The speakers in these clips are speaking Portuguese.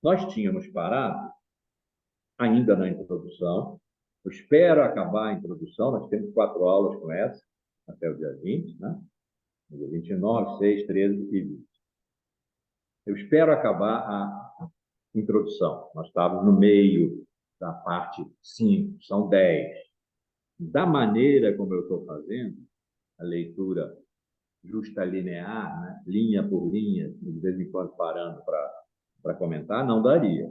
Nós tínhamos parado ainda na introdução. Eu espero acabar a introdução, nós temos 4 aulas com essa, até o dia 20, né? Dia 29, 6, 13 e 20. Eu espero acabar a introdução. Nós estávamos no meio da parte 5, são 10. Da maneira como eu estou fazendo, a leitura justa linear, né? Linha por linha, de vez em quando parando para comentar, não daria.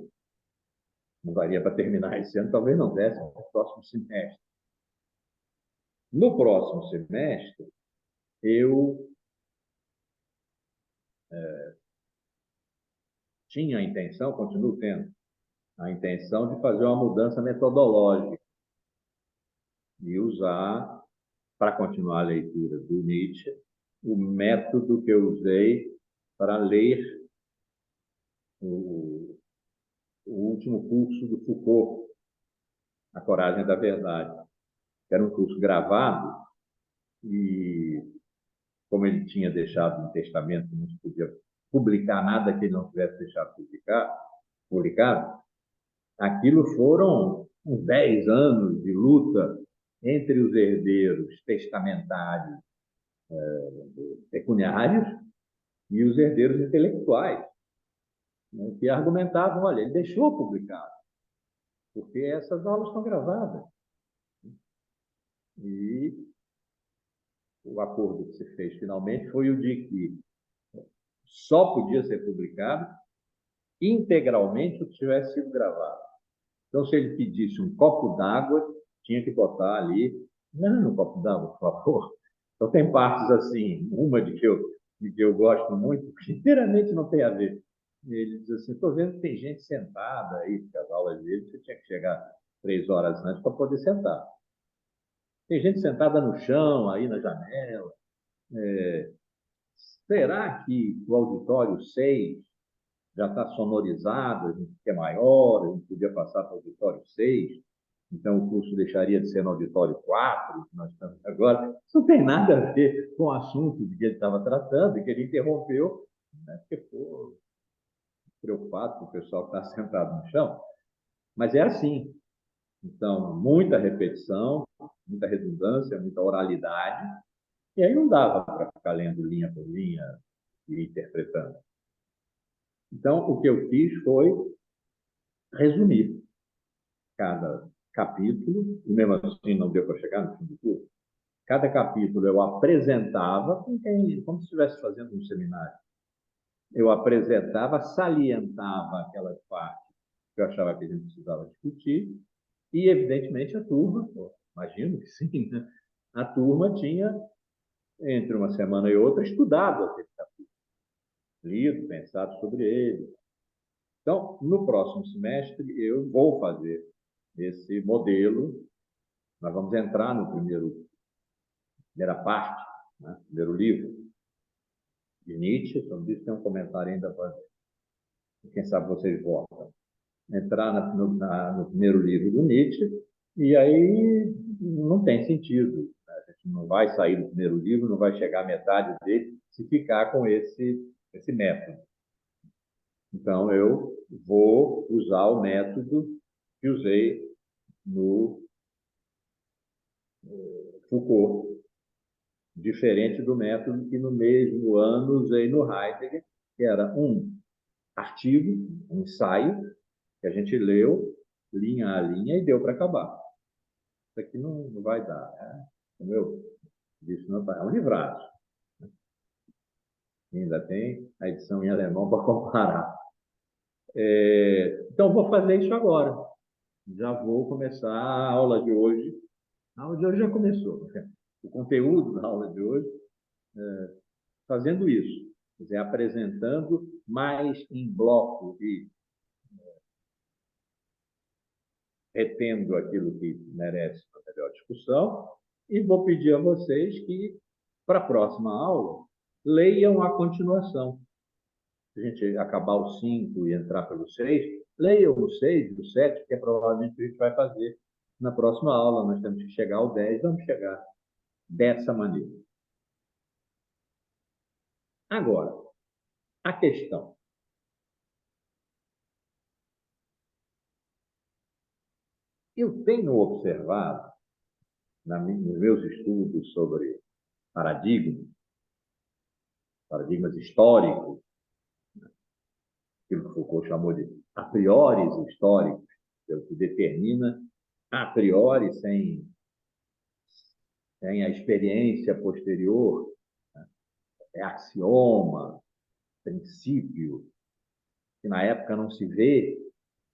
Não daria para terminar esse ano, talvez não desse no próximo semestre. No próximo semestre, eu tinha a intenção, continuo tendo, a intenção de fazer uma mudança metodológica e usar, para continuar a leitura do Nietzsche, o método que eu usei para ler o, o último curso do Foucault, A Coragem da Verdade, que era um curso gravado e, como ele tinha deixado no testamento que não se podia publicar nada que ele não tivesse deixado publicado, aquilo foram uns 10 anos de luta entre os herdeiros testamentários pecuniários e os herdeiros intelectuais, né, que argumentavam, olha, ele deixou publicado, porque essas aulas estão gravadas. E o acordo que se fez finalmente foi o de que só podia ser publicado integralmente o que tivesse sido gravado. Então, se ele pedisse um copo d'água, tinha que botar ali, não, no copo d'água, por favor. Então, tem partes assim, uma de que eu gosto muito, que inteiramente não tem a ver. Ele diz assim, estou vendo que tem gente sentada aí, porque as aulas dele você tinha que chegar 3 horas antes para poder sentar. Tem gente sentada no chão, aí na janela. Será que o auditório 6 já está sonorizado, a gente quer maior, a gente podia passar para o auditório 6, então o curso deixaria de ser no auditório 4, que nós estamos agora. Isso não tem nada a ver com o assunto de que ele estava tratando e que ele interrompeu, né, porque ficou preocupado com o pessoal que está sentado no chão. Mas é assim. Então, muita repetição, muita redundância, muita oralidade, e aí não dava para ficar lendo linha por linha e interpretando. Então, o que eu fiz foi resumir cada capítulo, e mesmo assim não deu para chegar no fim do curso. Cada capítulo eu apresentava como se estivesse fazendo um seminário. Eu apresentava, salientava aquelas partes que eu achava que a gente precisava discutir, e, evidentemente, a turma, imagino que sim, né? A turma tinha, entre uma semana e outra, estudado aquele capítulo, lido, pensado sobre ele. Então, no próximo semestre, eu vou fazer esse modelo. Nós vamos entrar no primeira parte, né? Primeiro livro de Nietzsche. Sobre isso tem um comentário ainda para fazer. Quem sabe vocês votam. Entrar no primeiro livro do Nietzsche, e aí não tem sentido. Né? A gente não vai sair do primeiro livro, não vai chegar à metade dele se ficar com esse método. Então, eu vou usar o método que usei no Foucault, diferente do método que no mesmo ano usei no Heidegger, que era um artigo, um ensaio, que a gente leu linha a linha e deu para acabar. Isso aqui não vai dar, né? Como eu disse, não vai. É um livraço. Ainda tem a edição em alemão para comparar. Então, vou fazer isso agora. Já vou começar a aula de hoje. A aula de hoje já começou. O conteúdo da aula de hoje, fazendo isso. Quer dizer, apresentando mais em bloco e retendo aquilo que merece uma melhor discussão. E vou pedir a vocês que, para a próxima aula, leiam a continuação. Se a gente acabar o 5 e entrar pelo 6, leiam o 6 e o 7, que é provavelmente o que a gente vai fazer na próxima aula. Nós temos que chegar ao 10, vamos chegar dessa maneira. Agora, a questão. Eu tenho observado, nos meus estudos sobre paradigmas, paradigmas históricos, aquilo que Foucault chamou de a priori históricos, que é o que determina a priori, sem a experiência posterior, né? É axioma, princípio, que na época não se vê,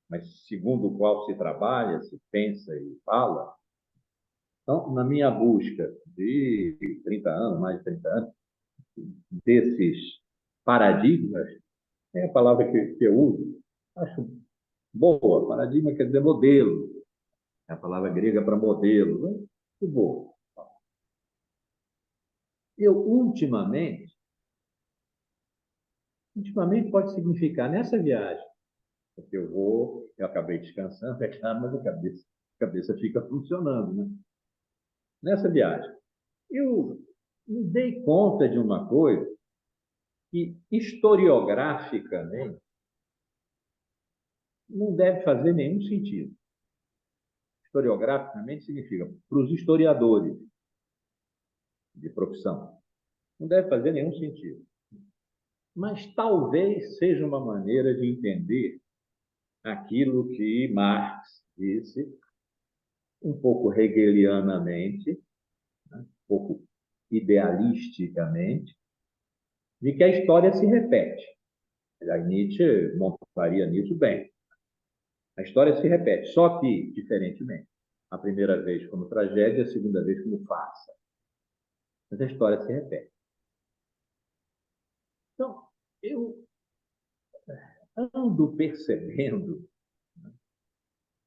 mas segundo o qual se trabalha, se pensa e fala. Então, na minha busca de 30 anos, mais de 30 anos, desses paradigmas, é a palavra que eu uso, acho boa. Paradigma quer dizer modelo, é a palavra grega para modelo, né? Muito boa. Eu, ultimamente pode significar nessa viagem, porque eu acabei descansando, é claro, mas a cabeça fica funcionando, né? Nessa viagem, eu me dei conta de uma coisa que, historiograficamente, não deve fazer nenhum sentido. Historiograficamente significa, para os historiadores de profissão, não deve fazer nenhum sentido. Mas talvez seja uma maneira de entender aquilo que Marx disse, um pouco hegelianamente, né, um pouco idealisticamente, de que a história se repete. A Nietzsche montaria nisso bem. A história se repete, só que diferentemente. A primeira vez como tragédia, a segunda vez como farsa. Mas a história se repete. Então, eu ando percebendo,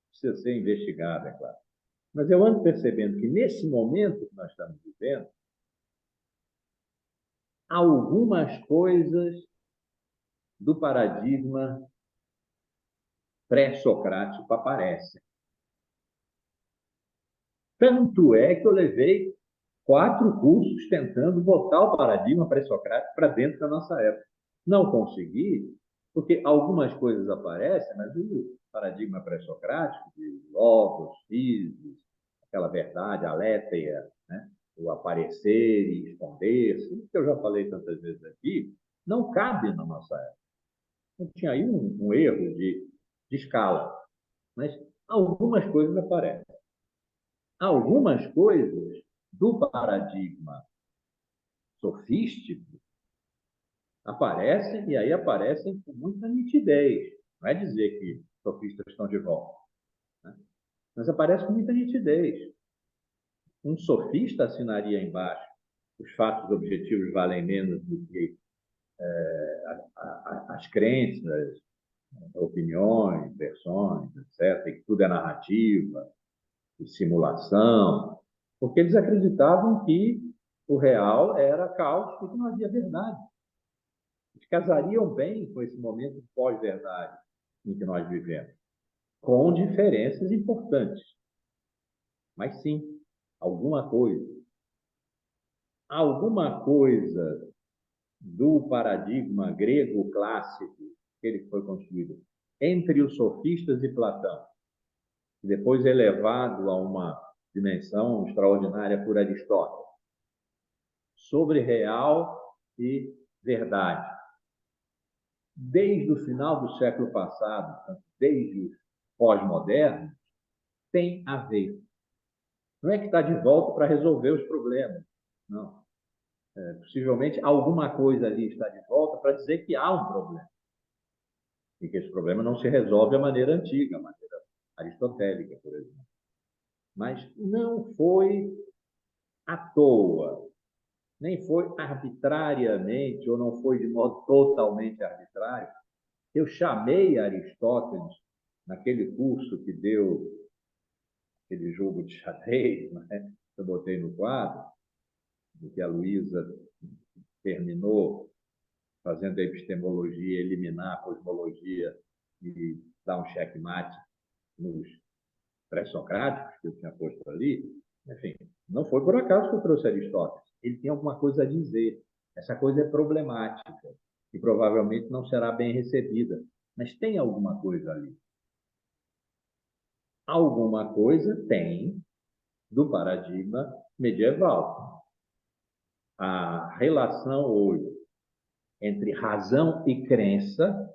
precisa ser investigado, é claro, mas eu ando percebendo que nesse momento que nós estamos vivendo, algumas coisas do paradigma pré-socrático aparecem. Tanto é que eu levei 4 cursos tentando botar o paradigma pré-socrático para dentro da nossa época. Não consegui, porque algumas coisas aparecem, mas o paradigma pré-socrático, de logos, físicos, aquela verdade, aletheia, né? O aparecer e esconder-se, que eu já falei tantas vezes aqui, não cabe na nossa época. Então, tinha aí um erro de escala, mas algumas coisas aparecem. Algumas coisas do paradigma sofístico aparecem, e aí aparecem com muita nitidez. Não é dizer que sofistas estão de volta, né? Mas aparece com muita nitidez. Um sofista assinaria embaixo: os fatos objetivos valem menos do que as crenças, opiniões, versões, etc., e que tudo é narrativa e simulação, porque eles acreditavam que o real era caos e que não havia verdade. Eles casariam bem com esse momento pós-verdade em que nós vivemos, com diferenças importantes, mas sim, alguma coisa. Alguma coisa do paradigma grego clássico, aquele que foi construído entre os sofistas e Platão, e depois elevado a uma dimensão extraordinária por Aristóteles, sobre real e verdade. Desde o final do século passado, desde os pós-modernos, tem a ver. Não é que está de volta para resolver os problemas, não. Possivelmente alguma coisa ali está de volta para dizer que há um problema e que esse problema não se resolve da maneira antiga, a maneira aristotélica, por exemplo. Mas não foi à toa, nem foi arbitrariamente, ou não foi de modo totalmente arbitrário. Eu chamei Aristóteles, naquele curso que deu aquele jogo de xadrez, né? Eu botei no quadro, em que a Luísa terminou fazendo a epistemologia, eliminar a cosmologia e dar um checkmate nos pré-socráticos que eu tinha posto ali. Enfim, não foi por acaso que eu trouxe Aristóteles. Ele tem alguma coisa a dizer. Essa coisa é problemática e provavelmente não será bem recebida, mas tem alguma coisa ali. alguma coisa tem do paradigma medieval. A relação hoje entre razão e crença,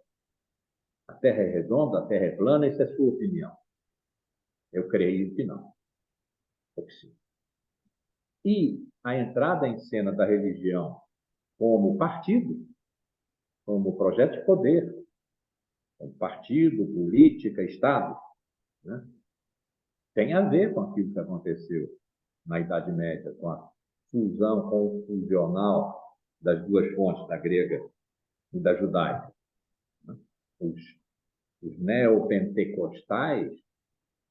a Terra é redonda, a Terra é plana, essa é a sua opinião. Eu creio que não, ou que sim. E a entrada em cena da religião como partido, como projeto de poder, como partido, política, Estado, né? Tem a ver com aquilo que aconteceu na Idade Média, com a fusão confusional das duas fontes, da grega e da judaica. Né? Os, os neopentecostais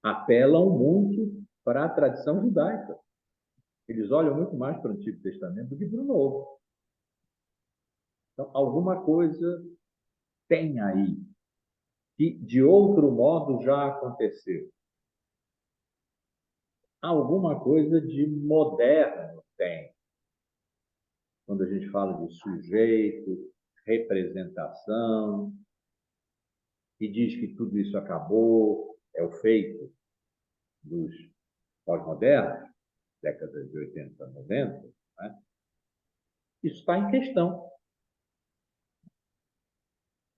apelam muito para a tradição judaica. Eles olham muito mais para o Antigo Testamento do que para o Novo. Então, alguma coisa tem aí que, de outro modo, já aconteceu. Alguma coisa de moderno tem. Quando a gente fala de sujeito, representação, e diz que tudo isso acabou, é o feito dos pós-modernos, décadas de 80, 90, né? Isso está em questão.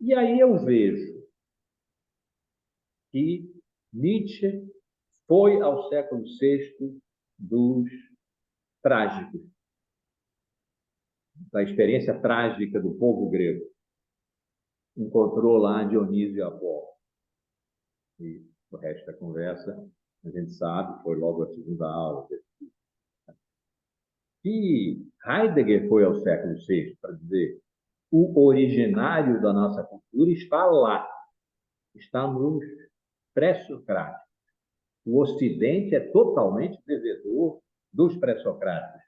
E aí eu vejo que Nietzsche foi ao século VI dos trágicos, da experiência trágica do povo grego. Encontrou lá Dionísio e Apolo. E o resto da conversa, a gente sabe, foi logo a segunda aula. E Heidegger foi ao século VI para dizer o originário da nossa cultura está lá, está nos pré-socráticos. O Ocidente é totalmente devedor dos pré-socráticos.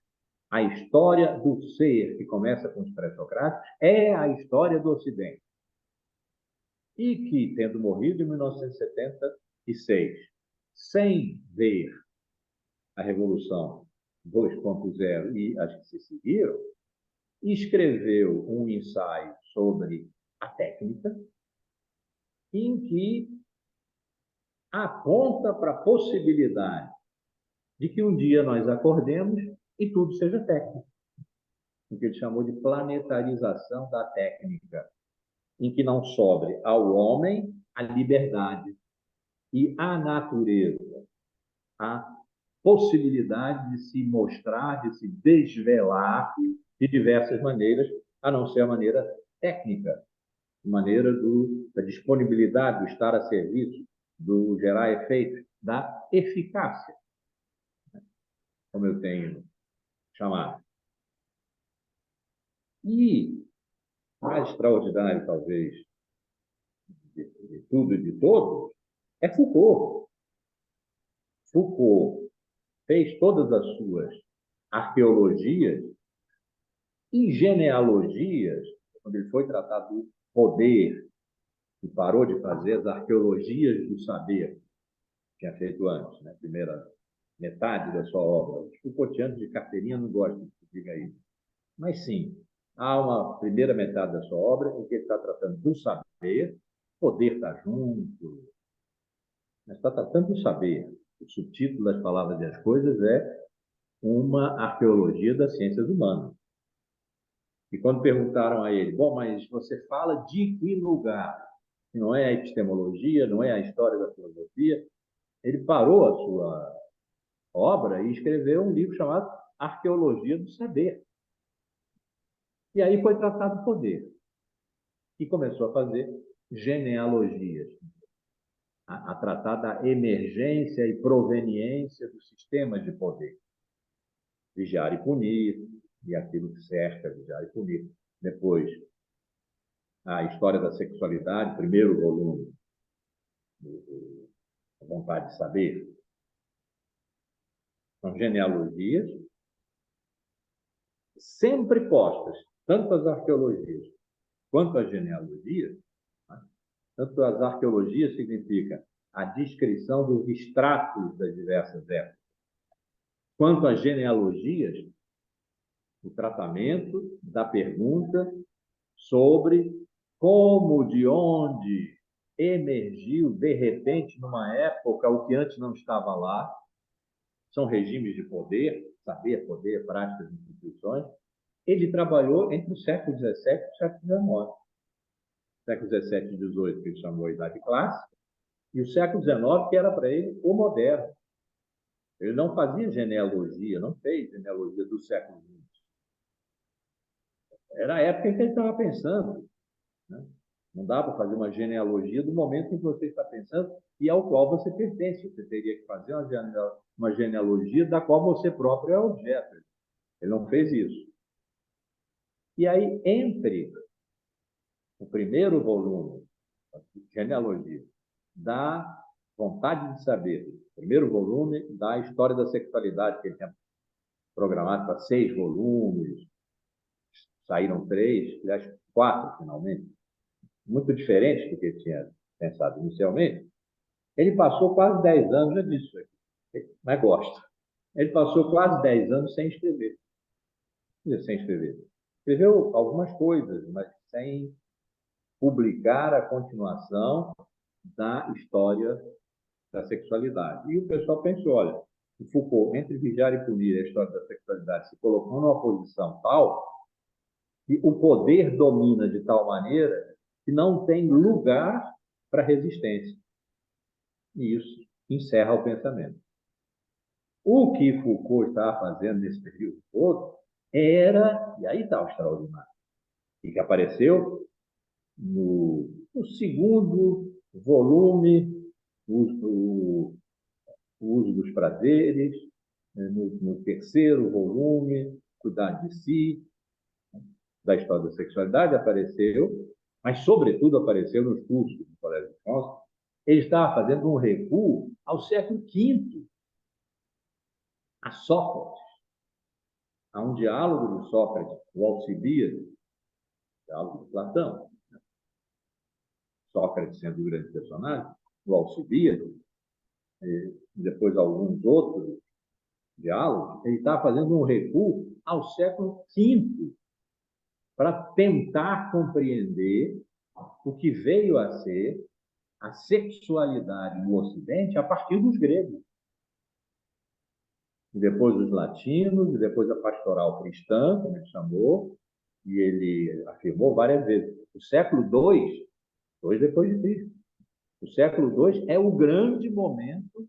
A história do ser, que começa com os pré-socráticos, é a história do Ocidente. E que, tendo morrido em 1976, sem ver a Revolução 2.0 e as que se seguiram, escreveu um ensaio sobre a técnica, em que aponta para a possibilidade de que um dia nós acordemos e tudo seja técnico, o que ele chamou de planetarização da técnica, em que não sobre ao homem a liberdade e à natureza a possibilidade de se mostrar, de se desvelar de diversas maneiras, a não ser a maneira técnica, a maneira da disponibilidade, do estar a serviço, do gerar efeitos, da eficácia, como eu tenho chamado. E, mais extraordinário, talvez, de tudo e de todos, é Foucault. Foucault fez todas as suas arqueologias e genealogias, quando ele foi tratar do poder, e parou de fazer as arqueologias do saber, que tinha feito antes, né? Primeira metade da sua obra. Os Foucaultianos de carteirinha não gostam que se diga isso. Mas, sim, há uma primeira metade da sua obra em que ele está tratando do saber, poder está junto, mas está tratando do saber. O subtítulo das palavras e as coisas é uma arqueologia das ciências humanas. E quando perguntaram a ele, bom, mas você fala de que lugar? Não é a epistemologia, não é a história da filosofia. Ele parou a sua obra e escreveu um livro chamado Arqueologia do Saber. E aí foi tratado o poder. E começou a fazer genealogias, a tratar da emergência e proveniência dos sistemas de poder. Vigiar e punir, e aquilo que cerca vigiar e punir. Depois, a história da sexualidade, primeiro volume, A Vontade de Saber. São genealogias sempre postas, tanto as arqueologias quanto as genealogias. Né? Tanto as arqueologias significa a descrição dos estratos das diversas épocas, quanto as genealogias, o tratamento da pergunta sobre como, de onde emergiu, de repente, numa época, o que antes não estava lá, são regimes de poder, saber, poder, práticas, instituições. Ele trabalhou entre o século XVII e o século XIX. Século XVII e XVIII, que ele chamou a Idade Clássica, e o século XIX, que era para ele o moderno. Ele não fazia genealogia, não fez genealogia do século XX. Era a época em que ele estava pensando. Né? Não dá para fazer uma genealogia do momento em que você está pensando e ao qual você pertence. Você teria que fazer uma genealogia da qual você próprio é objeto. Ele não fez isso. E aí, entre o primeiro volume, genealogia, da vontade de saber, primeiro volume da história da sexualidade, que ele tinha programado para 6 volumes, saíram 3, aliás, 4 finalmente, muito diferentes do que ele tinha pensado inicialmente. Ele passou quase 10 anos, já disse isso aqui, mas gosta. Ele passou quase 10 anos sem escrever. Sem escrever. Escreveu algumas coisas, mas sem publicar a continuação da história da sexualidade. E o pessoal pensou, olha, o Foucault, entre vigiar e punir a história da sexualidade, se colocou numa posição tal que o poder domina de tal maneira que não tem lugar para resistência. E isso encerra o pensamento. O que Foucault estava fazendo nesse período todo era, e aí está o extraordinário, e que apareceu no segundo volume, o uso dos prazeres, no terceiro volume, cuidar de si, da história da sexualidade, apareceu, mas, sobretudo, apareceu nos cursos do Colégio de France. Ele estava fazendo um recuo ao século V, a Sócrates, a um diálogo de Sócrates, o Alcibíades, diálogo de Platão. Sócrates sendo o grande personagem, o Alcibíades, e depois alguns outros diálogos, ele está fazendo um recuo ao século V para tentar compreender o que veio a ser a sexualidade no Ocidente a partir dos gregos. E depois os latinos, e depois a pastoral cristã, como ele chamou, e ele afirmou várias vezes. O século II depois de Cristo, o século II é o grande momento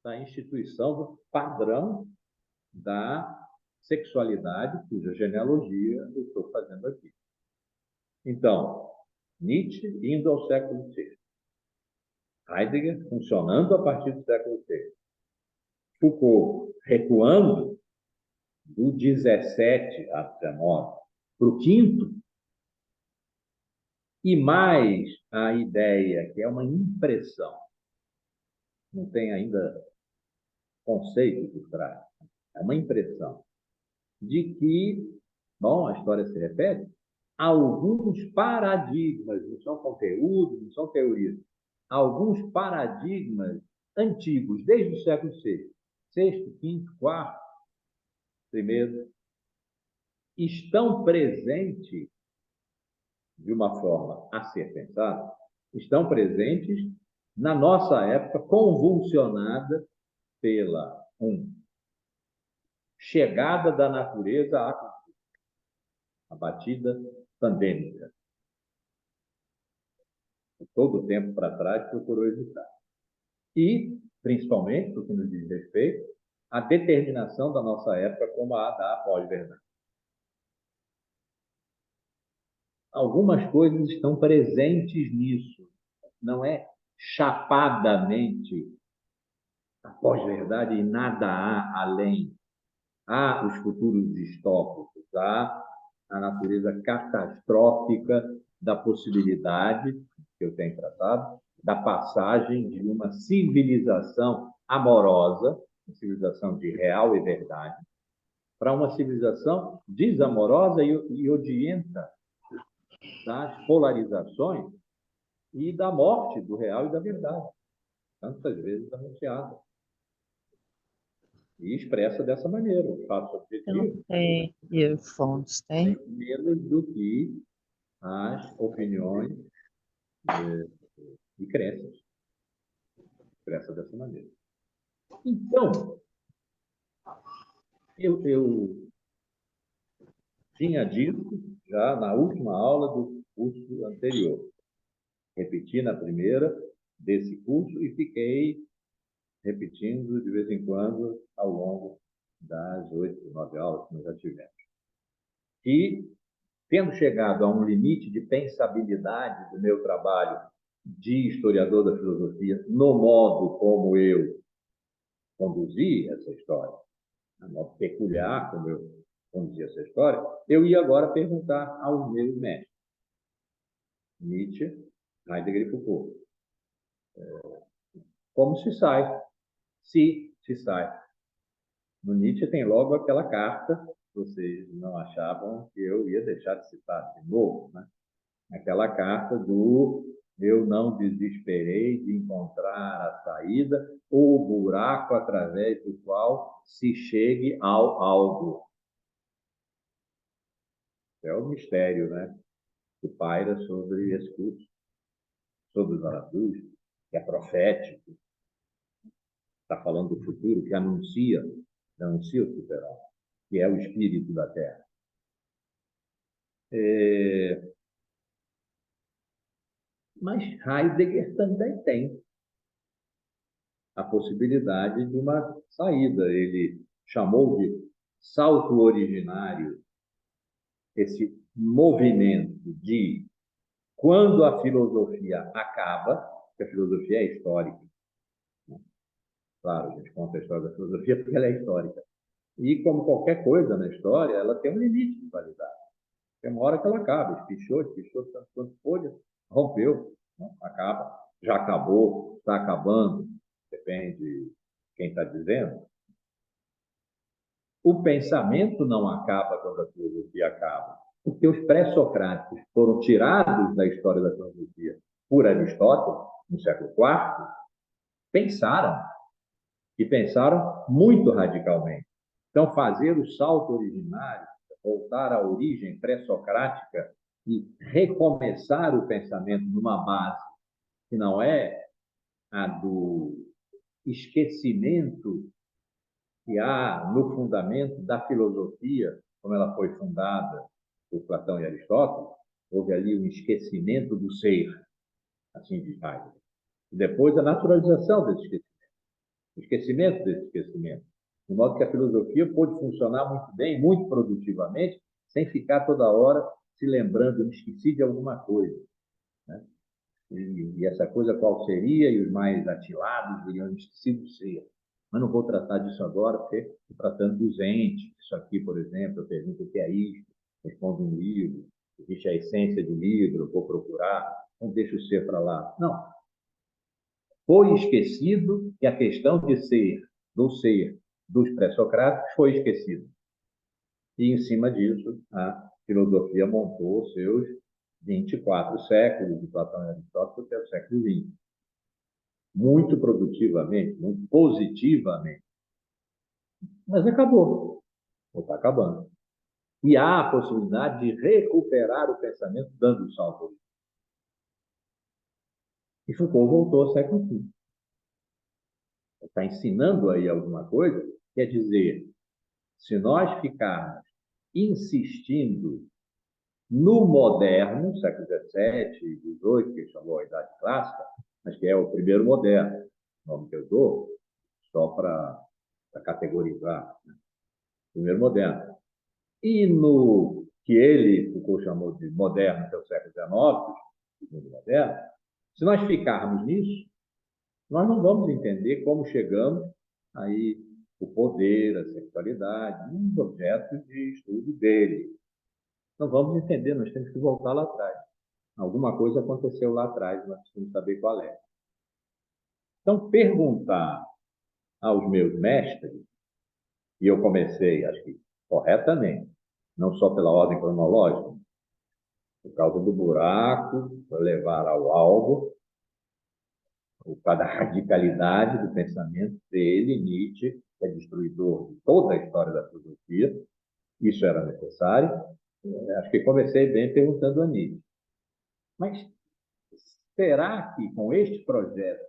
da instituição do padrão da sexualidade, cuja genealogia eu estou fazendo aqui. Então, Nietzsche indo ao século VI, Heidegger funcionando a partir do século VI, Foucault recuando do 17 a 19 para o quinto, e mais a ideia, que é uma impressão, não tem ainda conceito por trás, é uma impressão de que, bom, a história se repete, alguns paradigmas, não são conteúdos, não são teorias, alguns paradigmas antigos, desde o século VI, sexto, quinto, quarto, primeiro, estão presentes de uma forma a ser pensada, estão presentes na nossa época convulsionada pela chegada da natureza à batida pandêmica. Todo o tempo para trás procurou evitar. E, principalmente, no que nos diz respeito, a determinação da nossa época como a da pós-verdade. Algumas coisas estão presentes nisso. Não é chapadamente a pós-verdade e nada há além. Há os futuros distópicos, há a natureza catastrófica da possibilidade, que eu tenho tratado, da passagem de uma civilização amorosa, uma civilização de real e verdade, para uma civilização desamorosa e odienta das polarizações e da morte do real e da verdade, tantas vezes anunciada. E expressa dessa maneira, o fato objetivo. Tem earphones, tem? Menos do que as opiniões e crenças. Crença dessa maneira. Então, eu tinha dito já na última aula do curso anterior. Repeti na primeira desse curso e fiquei repetindo de vez em quando ao longo das 8, 9 aulas que nós já tivemos. E, tendo chegado a um limite de pensabilidade do meu trabalho de historiador da filosofia, no modo como eu conduzi essa história, no modo peculiar como eu conduzi essa história, eu ia agora perguntar aos meus mestres, Nietzsche, Heidegger e Foucault, como se sai, se sai. No Nietzsche tem logo aquela carta, vocês não achavam que eu ia deixar de citar de novo, né? Aquela carta do eu não desesperei de encontrar a saída ou o buraco através do qual se chegue ao algo. É o mistério, né? Que paira sobre esse curso, sobre o Zaratustra, que é profético, está falando do futuro, que anuncia o que será, que é o espírito da Terra. Mas Heidegger também tem a possibilidade de uma saída. Ele chamou de salto originário esse movimento de quando a filosofia acaba, porque a filosofia é histórica. Claro, a gente conta a história da filosofia porque ela é histórica. E, como qualquer coisa na história, ela tem um limite de validade. Tem uma hora que ela acaba, espichou, tanto quanto folha, rompeu, né? Acaba, já acabou, está acabando, depende de quem está dizendo. O pensamento não acaba quando a filosofia acaba, porque os pré-socráticos foram tirados da história da filosofia por Aristóteles, no século IV, pensaram, e pensaram muito radicalmente. Então, fazer o salto originário, voltar à origem pré-socrática e recomeçar o pensamento numa base que não é a do esquecimento que há no fundamento da filosofia, como ela foi fundada por Platão e Aristóteles, houve ali um esquecimento do ser, assim diz Heidegger. E depois a naturalização desse esquecimento, o esquecimento desse esquecimento, de modo que a filosofia pôde funcionar muito bem, muito produtivamente, sem ficar toda hora se lembrando, me esqueci de alguma coisa, né? E essa coisa qual seria, e os mais atilados diriam, esqueci do ser. Mas não vou tratar disso agora, porque estou tratando dos entes. Isso aqui, por exemplo, eu pergunto o que é isto, respondo um livro, existe a essência do livro, eu vou procurar, não deixo o ser para lá. Não. Foi esquecido e a questão de ser, do ser dos pré-socráticos foi esquecida. E, em cima disso, a filosofia montou seus 24 séculos, de Platão e Aristóteles, até o século XX. Muito produtivamente, muito positivamente. Mas acabou, ou está acabando. E há a possibilidade de recuperar o pensamento dando o salto. E Foucault voltou ao século V. Está ensinando aí alguma coisa, quer dizer, se nós ficarmos insistindo no moderno, século XVII e XVIII, que ele chamou a Idade Clássica, mas que é o primeiro moderno, nome que eu dou, só para categorizar, né? Primeiro moderno. E no que ele, Foucault, chamou de moderno, que é o século XIX, segundo moderno, se nós ficarmos nisso, nós não vamos entender como chegamos aí o poder, a sexualidade, os objetos de estudo dele. Não vamos entender, nós temos que voltar lá atrás. Alguma coisa aconteceu lá atrás, nós precisamos saber qual é. Então, perguntar aos meus mestres, e eu comecei, acho que corretamente, não só pela ordem cronológica, por causa do buraco, para levar ao alvo, por causa da radicalidade do pensamento dele, Nietzsche, que é destruidor de toda a história da filosofia, isso era necessário. Acho que comecei bem perguntando a Nietzsche. Mas será que com este projeto,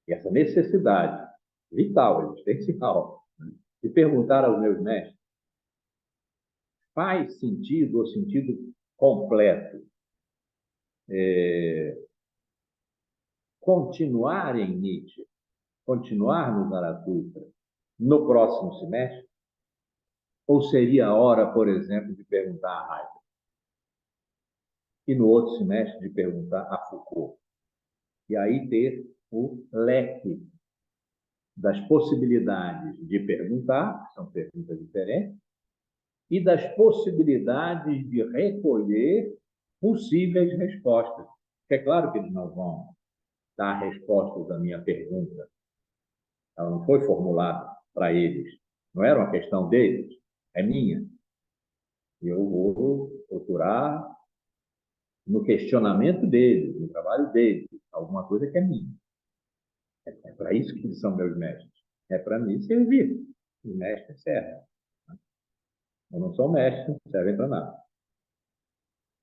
essa necessidade vital, existencial, né, de perguntar aos meus mestres, faz sentido, ou sentido completo, continuar em Nietzsche, continuar no Zaratustra, no próximo semestre? Ou seria a hora, por exemplo, de perguntar a Heidegger? E no outro semestre de perguntar a Foucault? E aí ter o leque das possibilidades de perguntar, que são perguntas diferentes, e das possibilidades de recolher possíveis respostas. Porque é claro que eles não vão dar respostas à minha pergunta. Ela não foi formulada para eles. Não era uma questão deles, é minha. E eu vou procurar no questionamento deles, no trabalho deles, alguma coisa que é minha. É para isso que eles são meus mestres. É para mim servir. Os mestres servem. Eu não sou mestre, não servem para nada.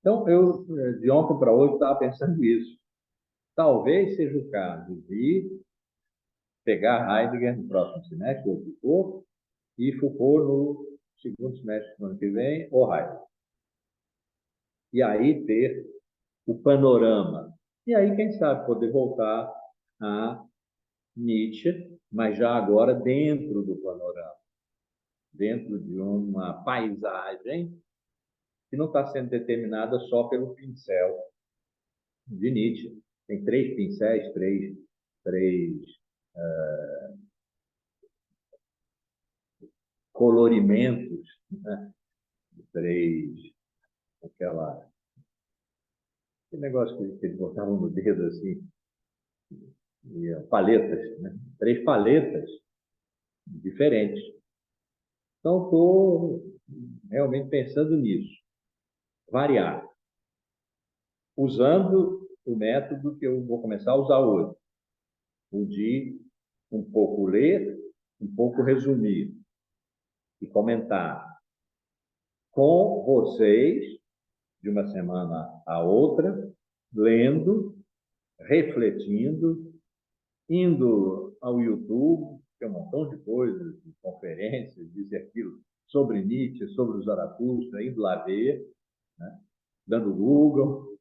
Então, eu, de ontem para hoje, estava pensando isso. Talvez seja o caso de pegar Heidegger no próximo semestre, ou Foucault, e Foucault no segundo semestre do ano que vem, ou Heidegger. E aí ter o panorama. E aí, quem sabe, poder voltar a Nietzsche, mas já agora dentro do panorama, dentro de uma paisagem que não está sendo determinada só pelo pincel de Nietzsche. Tem três pincéis, três colorimentos, né? Três, aquele negócio que eles botavam no dedo assim, paletas, né? Três paletas diferentes. Então, estou realmente pensando nisso. Variar. Usando o método que eu vou começar a usar hoje. O de um pouco ler, um pouco resumir e comentar com vocês, de uma semana a outra, lendo, refletindo, indo ao YouTube, tem um montão de coisas, de conferências, disso e aquilo, sobre Nietzsche, sobre o Zaratustra, indo lá ver, né? Dando Google,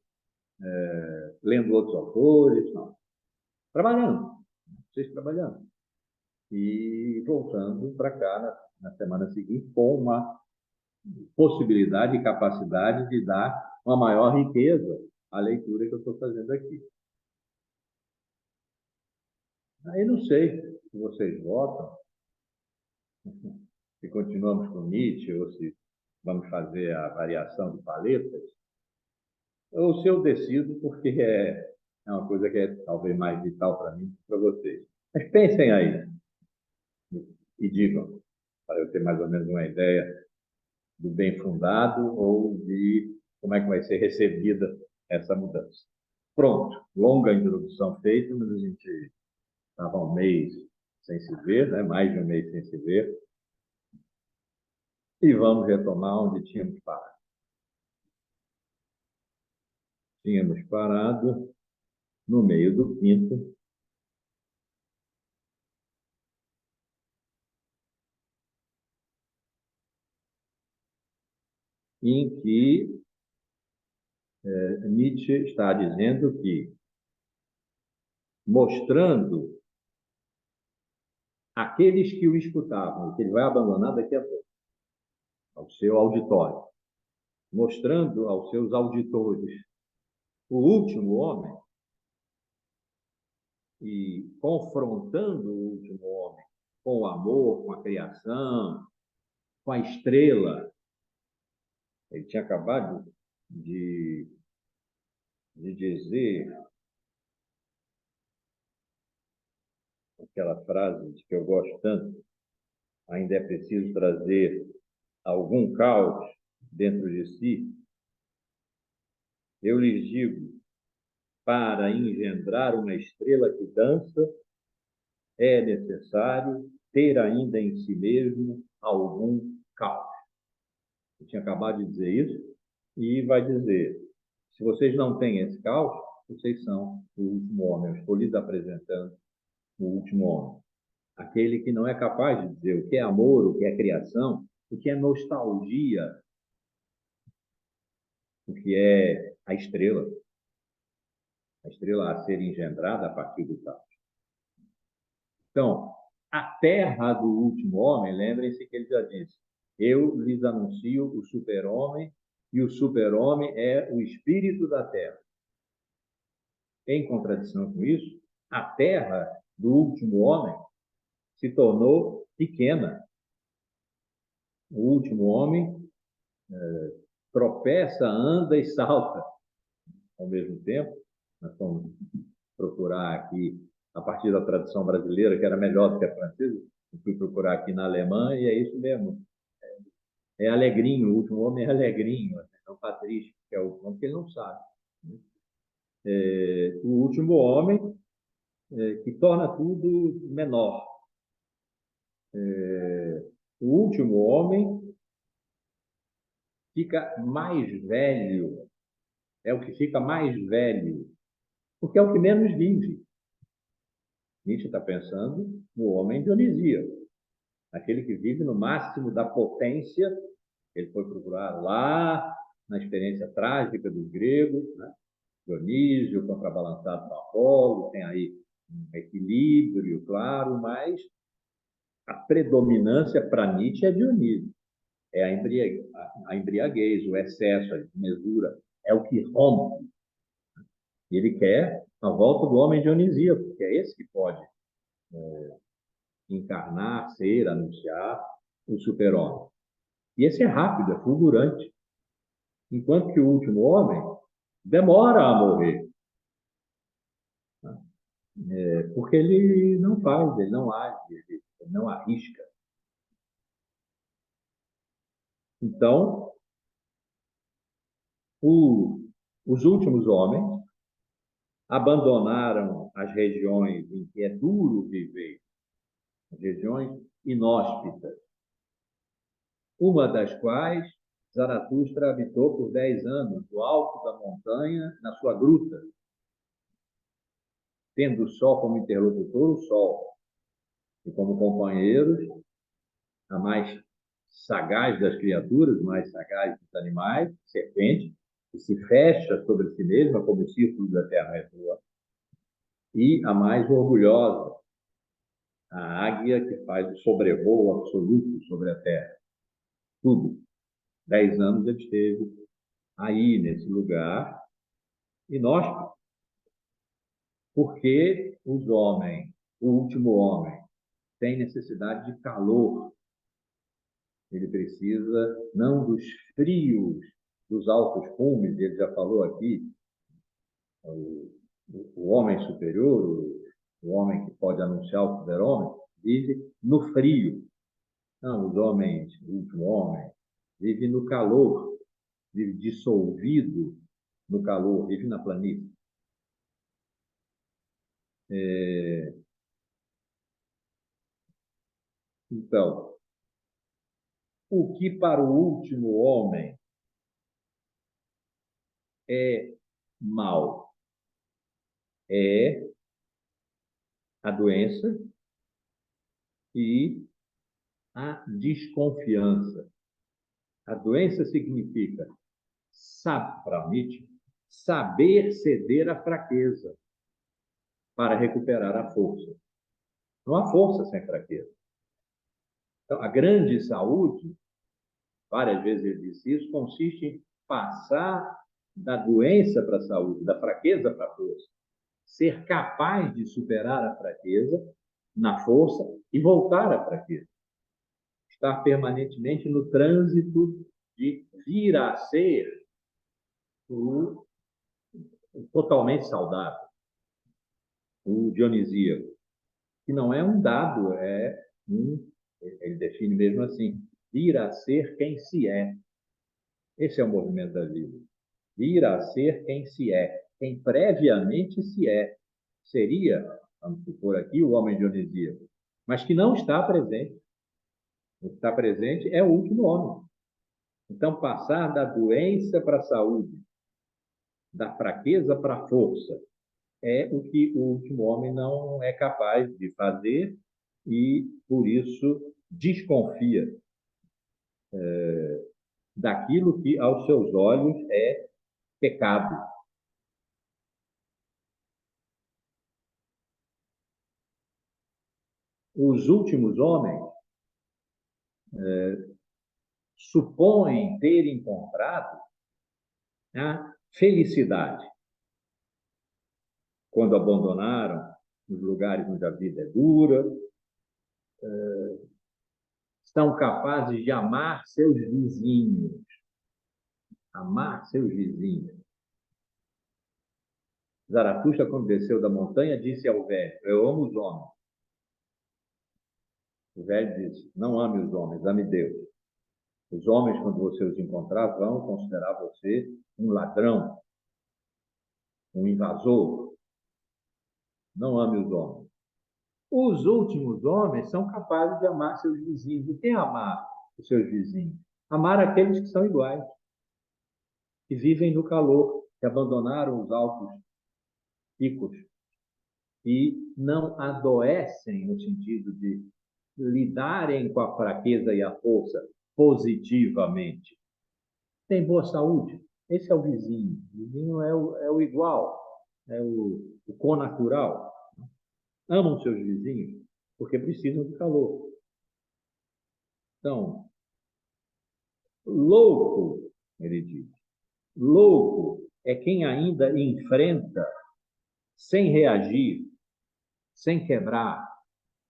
lendo outros autores, não. Trabalhando, vocês trabalhando. E voltando para cá na semana seguinte com uma possibilidade e capacidade de dar uma maior riqueza à leitura que eu estou fazendo aqui. Aí não sei se vocês votam, se continuamos com Nietzsche ou se vamos fazer a variação de paletas, ou se eu decido porque é uma coisa que é talvez mais vital para mim que para vocês. Mas pensem aí e digam, para eu ter mais ou menos uma ideia do bem fundado ou de como é que vai ser recebida essa mudança. Pronto, longa introdução feita, mas a gente estava um mês sem se ver, né? Mais de um mês sem se ver, e vamos retomar onde tínhamos parado. Tínhamos parado no meio do quinto, em que Nietzsche está dizendo que, mostrando aqueles que o escutavam, que ele vai abandonar daqui a pouco, ao seu auditório, mostrando aos seus auditores o último homem e confrontando o último homem com o amor, com a criação, com a estrela. Ele tinha acabado de dizer aquela frase de que eu gosto tanto: ainda é preciso trazer algum caos dentro de si. Eu lhes digo, para engendrar uma estrela que dança, é necessário ter ainda em si mesmo algum caos. Eu tinha acabado de dizer isso, e vai dizer, se vocês não têm esse caos, vocês são o último homem. Eu estou lhes apresentando o último homem. Aquele que não é capaz de dizer o que é amor, o que é criação, o que é nostalgia, o que é a estrela a ser engendrada a partir do caos. Então, a terra do último homem, lembrem-se que ele já disse, eu lhes anuncio o super-homem, e o super-homem é o espírito da terra. Em contradição com isso, a terra do último homem se tornou pequena. O último homem tropeça, anda e salta ao mesmo tempo. Nós vamos procurar aqui, a partir da tradição brasileira, que era melhor do que a francesa, eu fui procurar aqui na alemã e é isso mesmo. É alegrinho, o último homem é alegrinho, é o patrício, que é o nome que ele não sabe. O último homem que torna tudo menor. O último homem fica mais velho, é o que fica mais velho, porque é o que menos vive. Nietzsche está pensando no homem dionisíaco, aquele que vive no máximo da potência. Ele foi procurar lá na experiência trágica dos gregos, né? Dionísio contrabalançado com Apolo, tem aí um equilíbrio, claro, mas a predominância para Nietzsche é Dionísio. É a embriaguez, o excesso, a desmesura, é o que rompe. Ele quer a volta do homem dionisíaco, porque é esse que pode encarnar, ser, anunciar o super-homem. E esse é rápido, é fulgurante. Enquanto que o último homem demora a morrer, porque ele não faz, ele não age, ele não arrisca. Então, os últimos homens abandonaram as regiões em que é duro viver, as regiões inóspitas, uma das quais Zaratustra habitou por 10 anos, no alto da montanha, na sua gruta, tendo o sol como interlocutor, o sol, e como companheiros, a mais sagaz das criaturas, mais sagaz dos animais, serpente, que se fecha sobre si mesma como o círculo da terra retrô, e a mais orgulhosa, a águia que faz o sobrevoo absoluto sobre a terra. Tudo. 10 anos ele esteve aí, nesse lugar, inóspito, porque os homens, o último homem, tem necessidade de calor. Ele precisa não dos frios dos altos cumes, ele já falou aqui, o homem superior, o homem que pode anunciar o super-homem, vive no frio. Não, os homens, o último homem, vive no calor, vive dissolvido no calor, vive na planície. Então, o que para o último homem é mal é a doença e a desconfiança. A doença significa, para Nietzsche, saber ceder à fraqueza para recuperar a força. Não há força sem fraqueza. Então, a grande saúde, várias vezes ele disse isso, consiste em passar da doença para a saúde, da fraqueza para a força. Ser capaz de superar a fraqueza na força e voltar à fraqueza. Estar permanentemente no trânsito de vir a ser o totalmente saudável, o dionisíaco, que não é um dado, ele define mesmo assim, vir a ser quem se é. Esse é o movimento da vida. Vir a ser quem se é, quem previamente se é. Seria, vamos supor aqui, o homem dionisíaco, mas que não está presente. O que está presente é o último homem. Então, passar da doença para a saúde, da fraqueza para a força. É o que o último homem não é capaz de fazer e, por isso, desconfia daquilo que, aos seus olhos, é pecado. Os últimos homens supõem ter encontrado a felicidade quando abandonaram os lugares onde a vida é dura, são capazes de amar seus vizinhos, amar seus vizinhos. Zaratustra, quando desceu da montanha, disse ao velho: eu amo os homens. O velho disse: não ame os homens, ame Deus. Os homens, quando você os encontrar, vão considerar você um ladrão, um invasor. Não ame os homens. Os últimos homens são capazes de amar seus vizinhos. O que é amar os seus vizinhos? Amar aqueles que são iguais, que vivem no calor, que abandonaram os altos picos e não adoecem no sentido de lidarem com a fraqueza e a força positivamente. Tem boa saúde. Esse é o vizinho. O vizinho é o igual, é o connatural. Amam seus vizinhos porque precisam de calor. Então, louco, ele diz, louco é quem ainda enfrenta, sem reagir, sem quebrar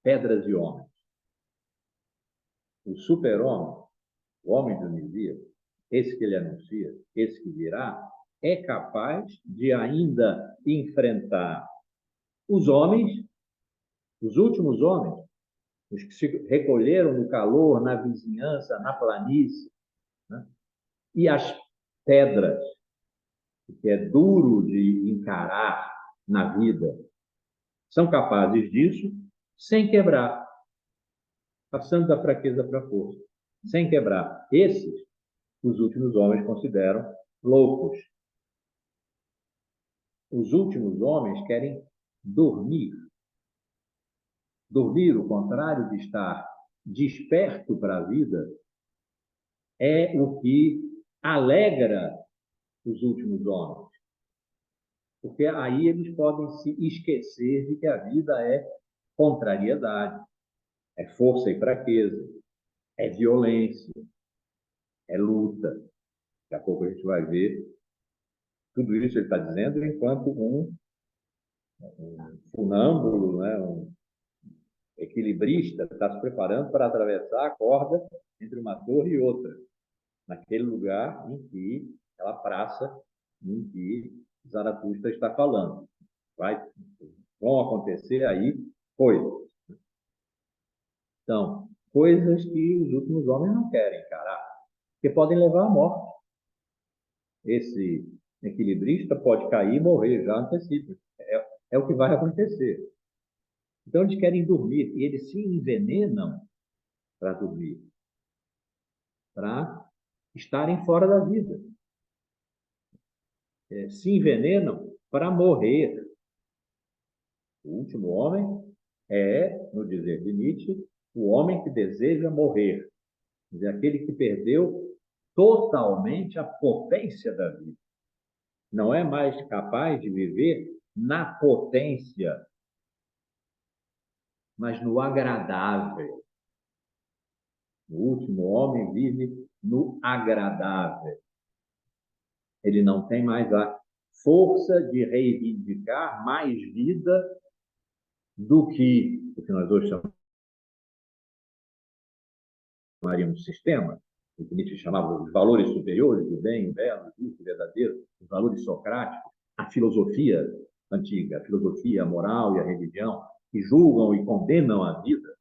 pedras de homens. O super-homem, o homem Dionisíaco, esse que ele anuncia, esse que virá, é capaz de ainda enfrentar os homens, os últimos homens, os que se recolheram no calor, na vizinhança, na planície, né? E as pedras, que é duro de encarar na vida, são capazes disso sem quebrar, passando da fraqueza para a força, sem quebrar. Esses, os últimos homens consideram loucos. Os últimos homens querem dormir. Dormir, o contrário de estar desperto para a vida, é o que alegra os últimos homens. Porque aí eles podem se esquecer de que a vida é contrariedade, é força e fraqueza, é violência, é luta. Daqui a pouco a gente vai ver tudo isso ele está dizendo enquanto um funâmbulo, né, um equilibrista está se preparando para atravessar a corda entre uma torre e outra, naquele lugar em que, aquela praça em que Zaratustra está falando. Vão acontecer aí coisas. Então, coisas que os últimos homens não querem encarar, que podem levar à morte. Esse equilibrista pode cair e morrer, já antecipa. É o que vai acontecer. Então, eles querem dormir e eles se envenenam para dormir, para estarem fora da vida. Se envenenam para morrer. O último homem é, no dizer de Nietzsche, o homem que deseja morrer. Quer dizer, aquele que perdeu totalmente a potência da vida. Não é mais capaz de viver na potência, mas no agradável. O último homem vive no agradável. Ele não tem mais a força de reivindicar mais vida do que o que nós hoje chamaríamos de sistema, o que Nietzsche chamava os valores superiores, o bem, o belo, o justo, o verdadeiro, os valores socráticos, a filosofia antiga, a filosofia, a moral e a religião, que julgam e condenam a vida,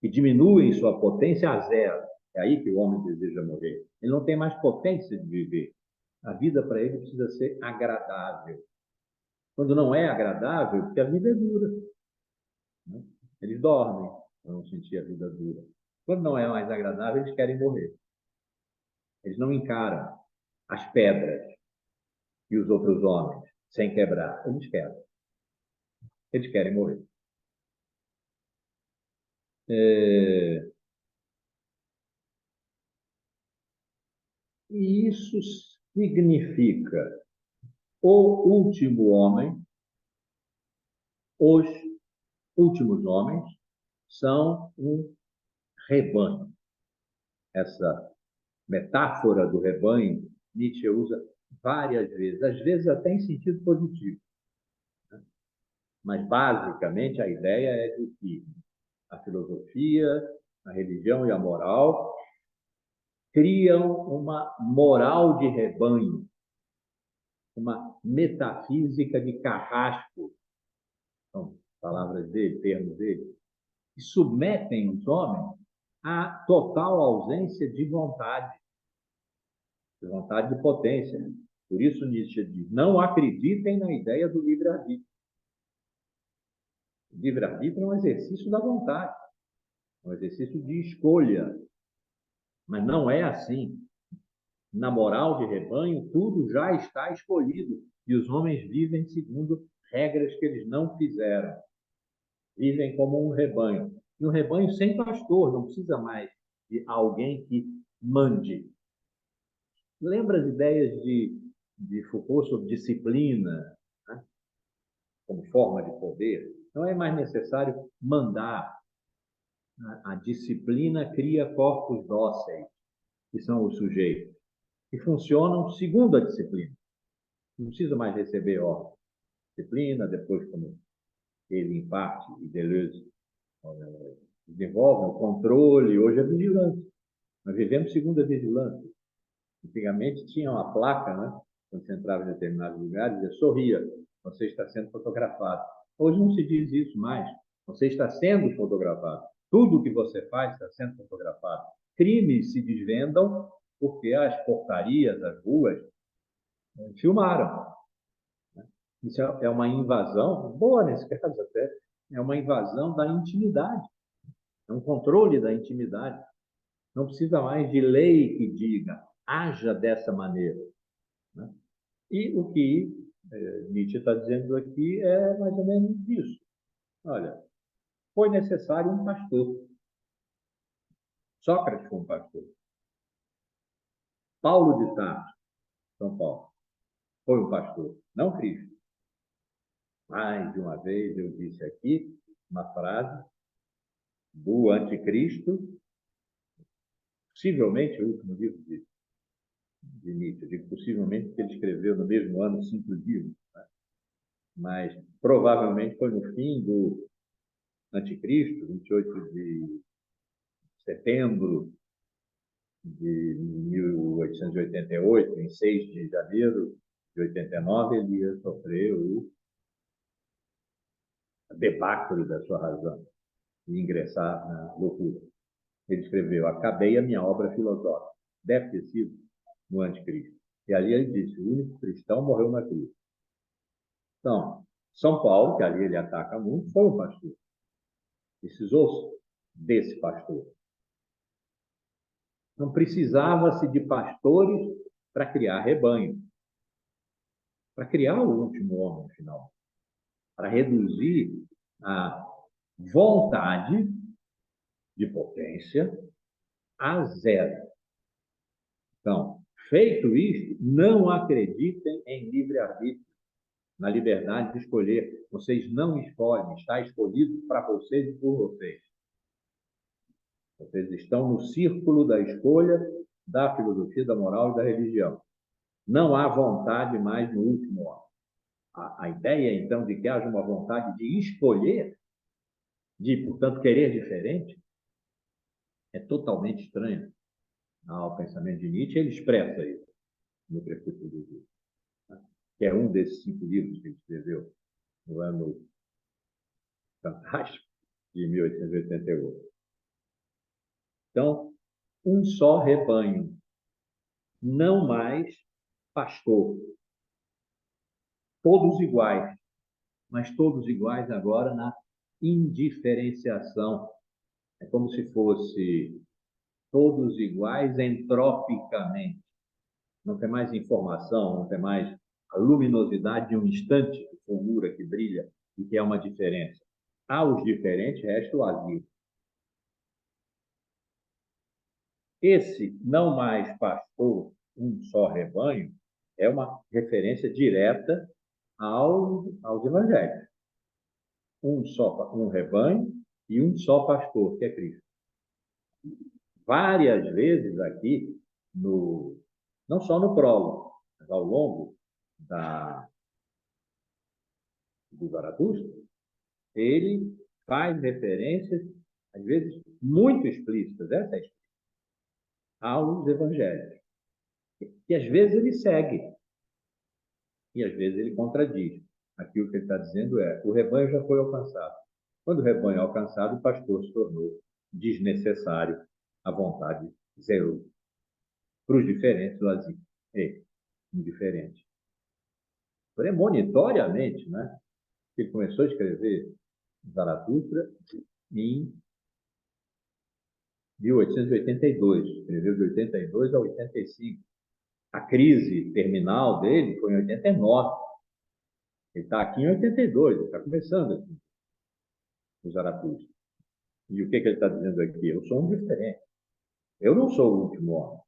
que diminuem sua potência a zero. É aí que o homem deseja morrer. Ele não tem mais potência de viver. A vida para ele precisa ser agradável. Quando não é agradável, porque a vida é dura. Né? Eles dormem para não sentir a vida dura. Quando não é mais agradável, eles querem morrer. Eles não encaram as pedras. E os outros homens, sem quebrar, eles quebram. Eles querem morrer. E isso significa o último homem, os últimos homens são um rebanho. Essa metáfora do rebanho, Nietzsche usa várias vezes, às vezes até em sentido positivo. Mas, basicamente, a ideia é de que a filosofia, a religião e a moral criam uma moral de rebanho, uma metafísica de carrasco, são palavras dele, termos dele, que submetem os homens à total ausência de vontade de potência. Por isso Nietzsche diz, não acreditem na ideia do livre-arbítrio. O livre-arbítrio é um exercício da vontade, um exercício de escolha, mas não é assim. Na moral de rebanho, tudo já está escolhido e os homens vivem segundo regras que eles não fizeram. Vivem como um rebanho. E um rebanho sem pastor, não precisa mais de alguém que mande. Lembra as ideias de Foucault sobre disciplina, né? Como forma de poder? Não é mais necessário mandar. A disciplina cria corpos dóceis, que são os sujeitos, que funcionam segundo a disciplina. Não precisa mais receber ordem. Disciplina, depois, como ele, em parte, e Deleuze desenvolvem o controle, hoje é vigilância. Nós vivemos segundo a vigilância. Antigamente tinha uma placa, né? Quando você entrava em determinados lugares, dizia, sorria, você está sendo fotografado. Hoje não se diz isso mais. Você está sendo fotografado. Tudo o que você faz está sendo fotografado. Crimes se desvendam porque as portarias, as ruas, filmaram. Isso é uma invasão, boa nesse caso até, é uma invasão da intimidade, é um controle da intimidade. Não precisa mais de lei que diga, haja dessa maneira. Né? E o que Nietzsche está dizendo aqui é mais ou menos isso. Olha, foi necessário um pastor. Sócrates foi um pastor. Paulo de Tarso, São Paulo, foi um pastor, não Cristo. Mais de uma vez eu disse aqui uma frase do anticristo, possivelmente o último livro de Nietzsche. Eu digo possivelmente porque ele escreveu no mesmo ano 5 livros, né? Mas provavelmente foi no fim do anticristo, 28 de setembro de 1888, em 6 de janeiro de 89, ele ia sofrer o debacle da sua razão e ingressar na loucura. Ele escreveu, acabei a minha obra filosófica. Deve ter sido no anticristo. E ali ele disse, o único cristão morreu na cruz. Então, São Paulo, que ali ele ataca muito, foi um pastor. Precisou desse pastor. Não precisava-se de pastores para criar rebanho, para criar o último homem, final, para reduzir a vontade de potência a zero. Então, feito isto, não acreditem em livre-arbítrio, na liberdade de escolher. Vocês não escolhem, está escolhido para vocês e por vocês. Vocês estão no círculo da escolha da filosofia, da moral e da religião. Não há vontade mais no último homem. A ideia, então, de que haja uma vontade de escolher, de, portanto, querer diferente, é totalmente estranha ao pensamento de Nietzsche. Ele expressa isso no Crepúsculo do Dia, que é um desses 5 livros que ele escreveu no ano fantástico de 1888. Então, um só rebanho, não mais pastor. Todos iguais, mas todos iguais agora na indiferenciação. É como se fosse todos iguais entropicamente. Não tem mais informação, não tem mais a luminosidade de um instante que fulgura, que brilha e que é uma diferença. Aos diferentes resta o vazio. Esse não mais pastor, um só rebanho, é uma referência direta aos evangelhos. Um rebanho e um só pastor, que é Cristo. Várias vezes aqui, não só no prólogo, mas ao longo do Zaratustra, ele faz referências, às vezes, muito explícitas, aos evangelhos. E às vezes ele segue, e às vezes ele contradiz. Aqui o que ele está dizendo é: o rebanho já foi alcançado. Quando o rebanho é alcançado, o pastor se tornou desnecessário, à vontade zerou. Para os diferentes, vazio. Indiferente. Premonitoriamente, né? Ele começou a escrever Zaratustra em 1882, escreveu de 82 a 85. A crise terminal dele foi em 89. Ele está aqui em 82, ele está começando aqui, o Zaratustra. E o que ele está dizendo aqui? Eu sou um diferente. Eu não sou o último homem.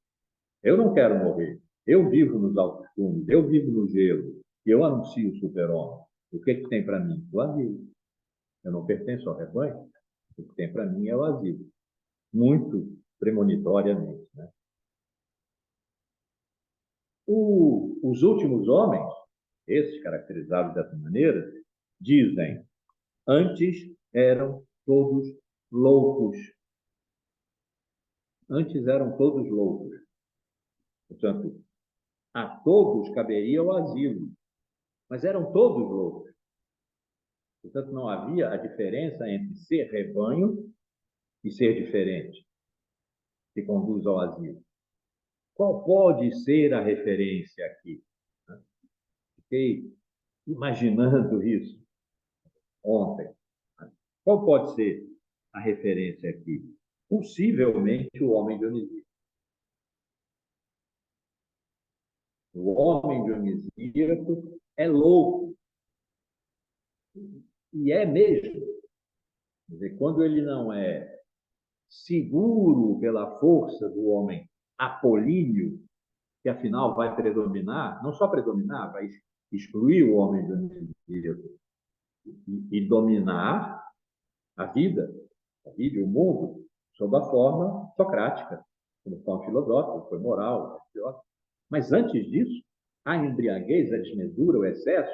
Eu não quero morrer. Eu vivo nos altos cumes, eu vivo no gelo, e eu anuncio o super-homem. O que tem para mim? O asilo. Eu não pertenço ao rebanho. O que tem para mim é o asilo. Muito premonitoriamente, né? Os últimos homens, esses caracterizados dessa maneira, dizem: antes eram todos loucos. Antes eram todos loucos. Portanto, a todos caberia o asilo, mas eram todos loucos. Portanto, não havia a diferença entre ser rebanho e ser diferente, que conduz ao asilo. Qual pode ser a referência aqui? Fiquei imaginando isso ontem. Qual pode ser a referência aqui? Possivelmente o homem dionisíaco. O homem dionisíaco é louco. E é mesmo. Quer dizer, quando ele não é seguro pela força do homem apolíneo, que afinal vai predominar, não só predominar, vai excluir o homem dionisíaco e dominar a vida e o mundo, sob a forma socrática, como forma filosófica, foi moral, religiosa. Mas antes disso, a embriaguez, a desmesura, o excesso,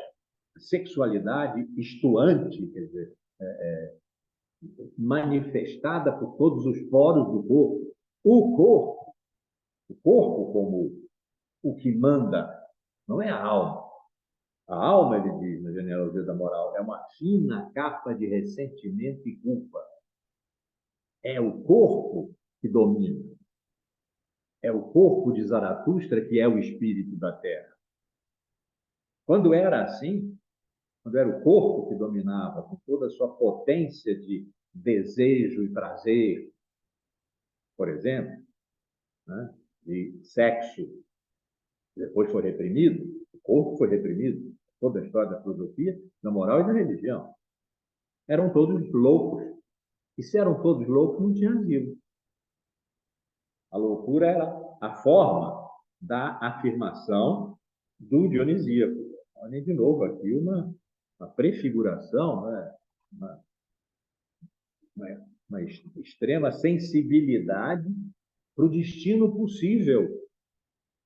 a sexualidade estuante, quer dizer, manifestada por todos os poros do corpo. O corpo como o que manda, não é a alma. A alma, ele diz na genealogia da moral, é uma fina capa de ressentimento e culpa. É o corpo que domina. É o corpo de Zaratustra que é o espírito da terra. Quando era assim, quando era o corpo que dominava, com toda a sua potência de desejo e prazer, por exemplo, né, de sexo, depois foi reprimido, o corpo foi reprimido, toda a história da filosofia, da moral e da religião. Eram todos loucos. E se eram todos loucos, não tinha asilo. A loucura era a forma da afirmação do dionisíaco. Olhem de novo aqui uma prefiguração, né? uma extrema sensibilidade para o destino possível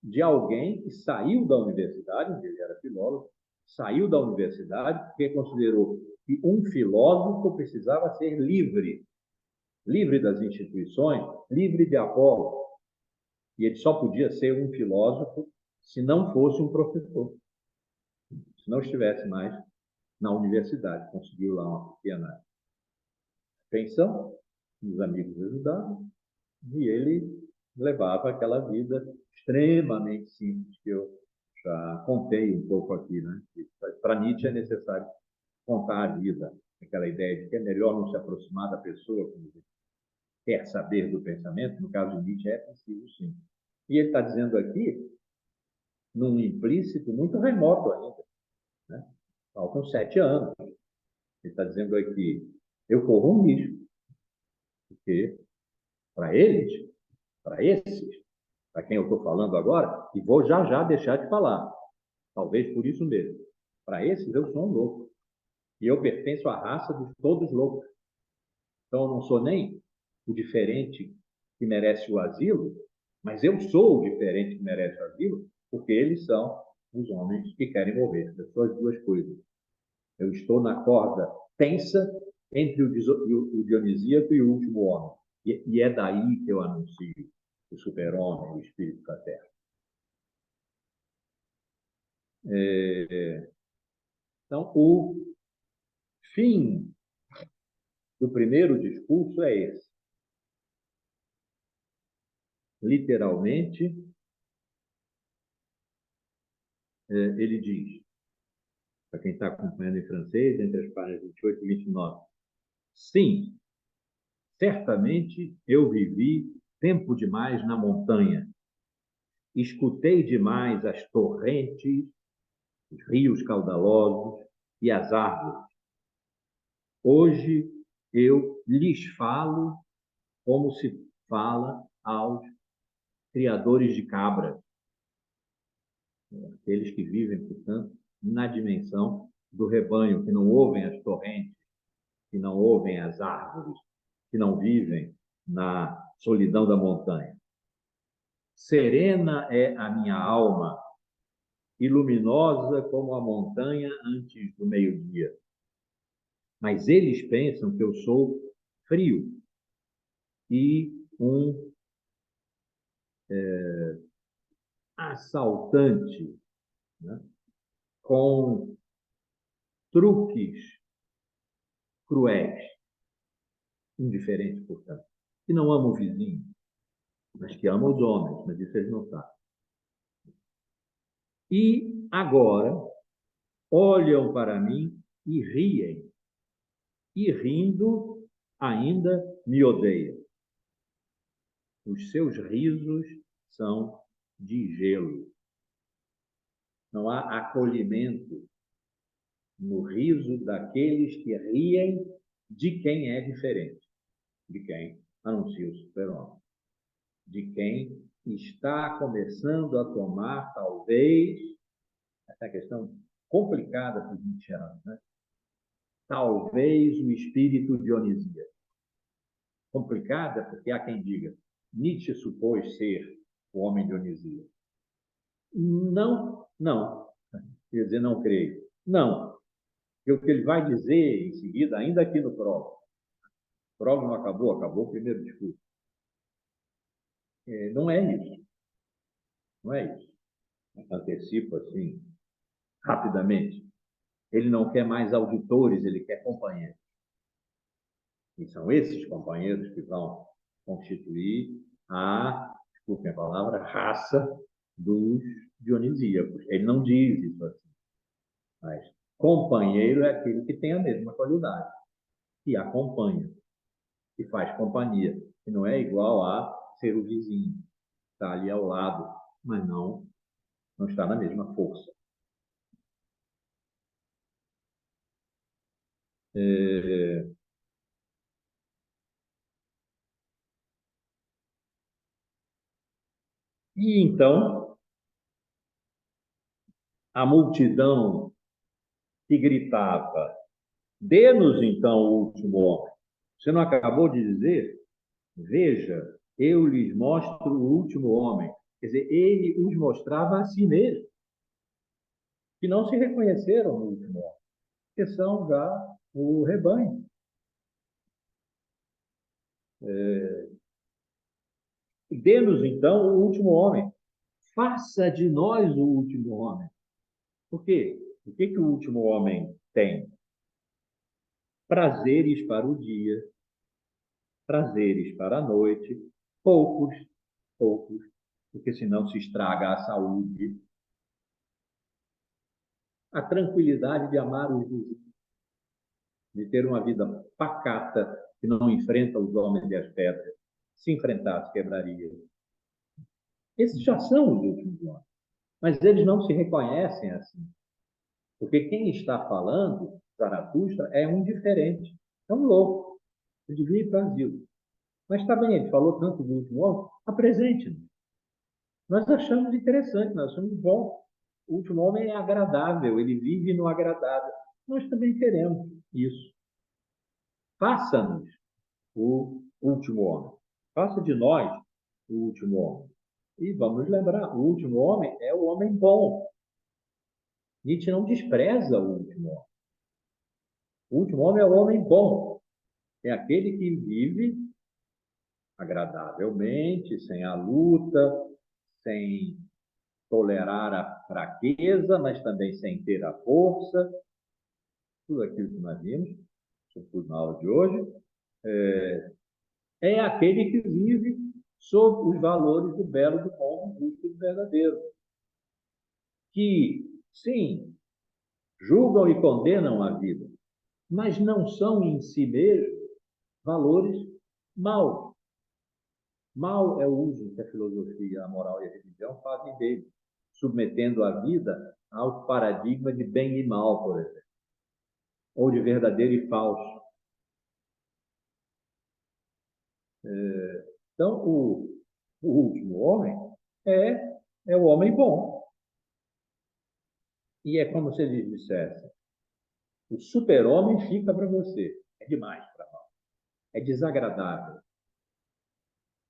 de alguém que saiu da universidade, onde ele era filósofo, saiu da universidade porque considerou que um filósofo precisava ser livre, livre das instituições, livre de Apolo. E ele só podia ser um filósofo se não fosse um professor, se não estivesse mais na universidade. Conseguiu lá uma pequena pensão, os amigos ajudavam, e ele levava aquela vida extremamente simples que eu já contei um pouco aqui, né? Para Nietzsche é necessário contar a vida, aquela ideia de que é melhor não se aproximar da pessoa quando quer saber do pensamento. No caso de Nietzsche é preciso sim. E ele está dizendo aqui, num implícito muito remoto ainda, né? Faltam 7 anos. Ele está dizendo aqui, eu corro um risco, porque para eles, para esses, para quem eu estou falando agora, e vou já já deixar de falar, talvez por isso mesmo, para esses eu sou um louco, e eu pertenço à raça dos todos loucos. Então eu não sou nem o diferente que merece o asilo, mas eu sou o diferente que merece o asilo, porque eles são os homens que querem morrer. Eu sou as duas coisas. Eu estou na corda tensa entre o dionisíaco e o último homem. E é daí que eu anuncio o super-homem, o espírito da Terra. Então, o fim do primeiro discurso é esse. Literalmente, ele diz, para quem está acompanhando em francês, entre as páginas 28 e 29, sim, certamente eu vivi tempo demais na montanha, escutei demais as torrentes, os rios caudalosos e as árvores. Hoje eu lhes falo como se fala aos criadores de cabras, aqueles que vivem, portanto, na dimensão do rebanho, que não ouvem as torrentes, que não ouvem as árvores, que não vivem na solidão da montanha. Serena é a minha alma, e luminosa como a montanha antes do meio-dia. Mas eles pensam que eu sou frio e um assaltante, né? Com truques cruéis, indiferentes, portanto, que não ama o vizinho, mas que ama os homens, mas isso eles não sabem. E agora olham para mim e riem, e rindo ainda me odeiam. Os seus risos são de gelo. Não há acolhimento no riso daqueles que riem de quem é diferente, de quem anuncia o super-homem, de quem está começando a tomar, talvez, essa questão complicada para os nietzscheanos, né? Talvez o espírito dionisíaco. Complicada porque há quem diga, Nietzsche supôs ser o homem dionisíaco. Não, não. Quer dizer, não creio. Não. E o que ele vai dizer em seguida, ainda aqui no prólogo. O prólogo não acabou, acabou o primeiro discurso. Não é isso. Não é isso. Antecipo assim, rapidamente. Ele não quer mais auditores, ele quer companheiros. E são esses companheiros que vão constituir desculpem a palavra, raça dos dionisíacos. Ele não diz isso assim, mas companheiro é aquele que tem a mesma qualidade, que acompanha, que faz companhia, que não é igual a ser o vizinho, está ali ao lado, mas não está na mesma força. E então, a multidão que gritava, dê-nos então o último homem. Você não acabou de dizer? Veja, eu lhes mostro o último homem. Quer dizer, ele os mostrava a si mesmo, que não se reconheceram no último homem, que são já o rebanho. Dê-nos então o último homem. Faça de nós o último homem. Por quê? O que o último homem tem? Prazeres para o dia, prazeres para a noite, poucos, poucos, porque senão se estraga a saúde, a tranquilidade de amar os vizinhos, de ter uma vida pacata, que não enfrenta os homens e as pedras, se enfrentasse, quebraria. Esses já são os últimos homens. Mas eles não se reconhecem assim. Porque quem está falando, Zaratustra, é um diferente, é um louco. Ele devia ir para o asilo. Mas está bem, ele falou tanto do último homem, apresente-nos. Nós achamos interessante, nós achamos bom. O último homem é agradável, ele vive no agradável. Nós também queremos isso. Faça-nos o último homem. Faça de nós o último homem. E vamos lembrar, o último homem é o homem bom. Nietzsche não despreza o último homem. O último homem é o homem bom. É aquele que vive agradavelmente, sem a luta, sem tolerar a fraqueza, mas também sem ter a força. Tudo aquilo que nós vimos, sobretudo na aula de hoje, é aquele que vive sob os valores do belo, do bom, do justo e do verdadeiro. Que, sim, julgam e condenam a vida, mas não são em si mesmos valores maus. Mal é o uso que a filosofia, a moral e a religião fazem dele, submetendo a vida ao paradigma de bem e mal, por exemplo, ou de verdadeiro e falso. Então, o último homem é o homem bom. E é como se eles dissessem: o super-homem fica para você. É demais para nós. É desagradável.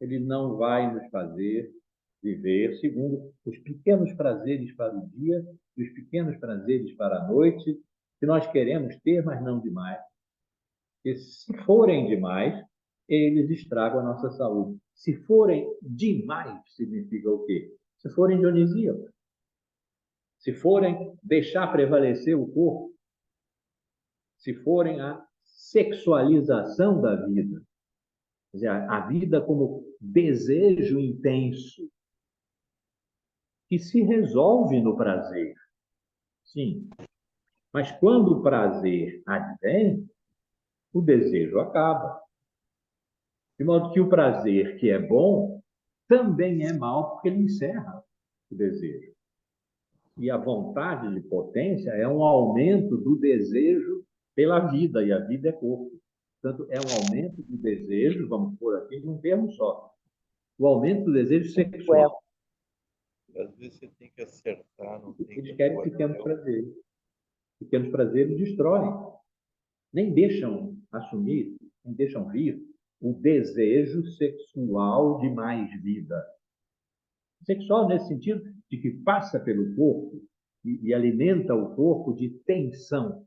Ele não vai nos fazer viver segundo os pequenos prazeres para o dia e os pequenos prazeres para a noite, que nós queremos ter, mas não demais. Porque se forem demais, eles estragam a nossa saúde. Se forem demais, significa o quê? Se forem dionisíacos, se forem deixar prevalecer o corpo, se forem a sexualização da vida, quer dizer, a vida como desejo intenso, que se resolve no prazer. Sim, mas quando o prazer advém, o desejo acaba. De modo que o prazer que é bom também é mal, porque ele encerra o desejo. E a vontade de potência é um aumento do desejo pela vida, e a vida é corpo. Portanto, é um aumento do desejo, vamos pôr aqui num termo só, o aumento do desejo sexual. Às vezes você tem que acertar, não tem Eles que querem pôr pequenos prazeres. Pequenos prazeres destroem, nem deixam assumir, nem deixam vir o desejo sexual de mais vida. Sexual nesse sentido de que passa pelo corpo e alimenta o corpo de tensão.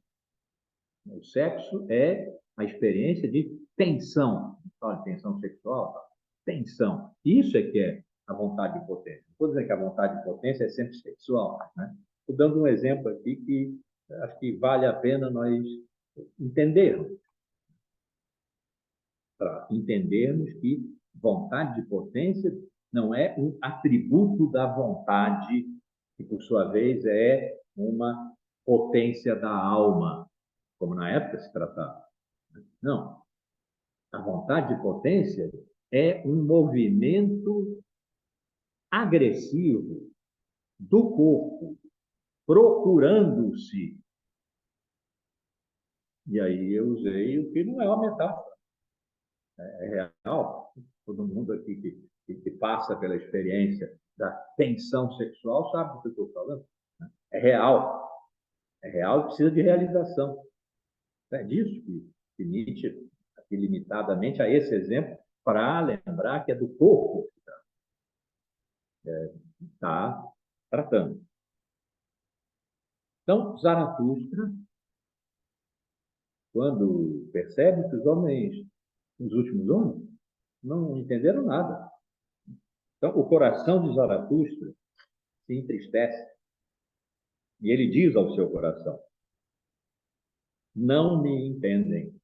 O sexo é a experiência de tensão. Fala de tensão sexual, tensão. Isso é que é a vontade de potência. Não estou dizendo que a vontade de potência é sempre sexual, né? Estou dando um exemplo aqui que acho que vale a pena nós entendermos, para entendermos que vontade de potência não é um atributo da vontade, que por sua vez é uma potência da alma, como na época se tratava. Não. A vontade de potência é um movimento agressivo do corpo, procurando-se. E aí eu usei o que não é uma metáfora, é real. Todo mundo aqui que passa pela experiência da tensão sexual sabe do que eu estou falando. É real. É real e precisa de realização. É disso que Nietzsche, aqui limitadamente a esse exemplo, para lembrar que é do corpo que está tratando. Então, Zaratustra, quando percebe que os homens, os últimos homens, não entenderam nada. Então, o coração de Zaratustra se entristece e ele diz ao seu coração: não me entendem,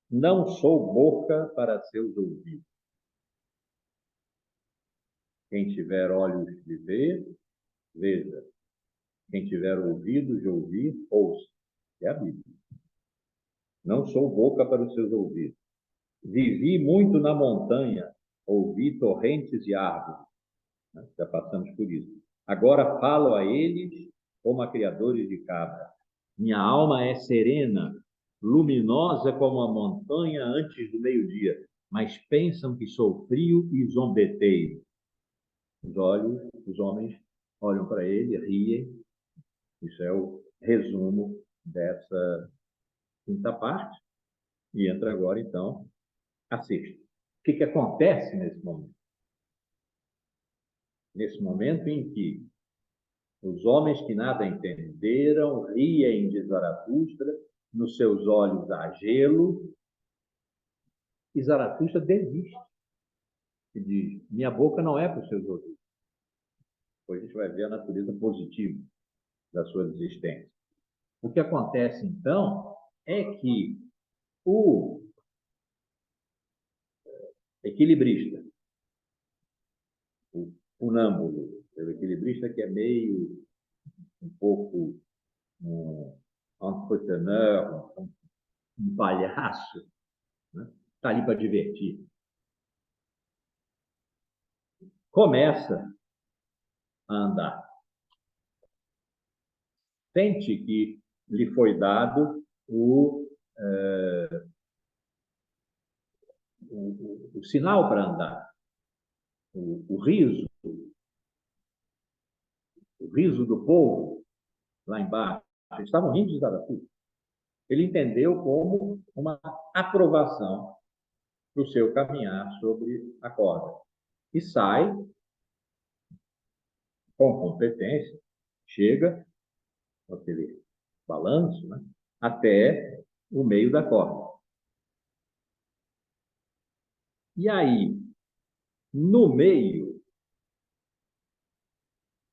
não sou boca para seus ouvidos. Quem tiver olhos de ver, veja. Quem tiver ouvidos de ouvir, ouça. É a Bíblia. Não sou boca para os seus ouvidos. Vivi muito na montanha, ouvi torrentes e árvores. Né? Já passamos por isso. Agora falo a eles como a criadores de cabra. Minha alma é serena, luminosa como a montanha antes do meio-dia, mas pensam que sou frio e zombeteiro. Os homens olham para ele, riem. Isso é o resumo dessa quinta parte. E entra agora, então, a sexta. O que acontece nesse momento? Nesse momento em que os homens que nada entenderam riem de Zaratustra, nos seus olhos há gelo, e Zaratustra desiste e diz: minha boca não é para os seus ouvidos. Depois a gente vai ver a natureza positiva da sua existência. O que acontece, então, é que o equilibrista, o funâmbulo, o equilibrista que é meio, um pouco, um entrepreneur, um palhaço, né? Está ali para divertir. Começa a andar. Sente que lhe foi dado o sinal para andar, o riso do povo lá embaixo. Eles estavam rindo de Zaratustra. Ele entendeu como uma aprovação para o seu caminhar sobre a corda. E sai com competência, chega com aquele balanço, né, até o meio da corda. E aí, no meio,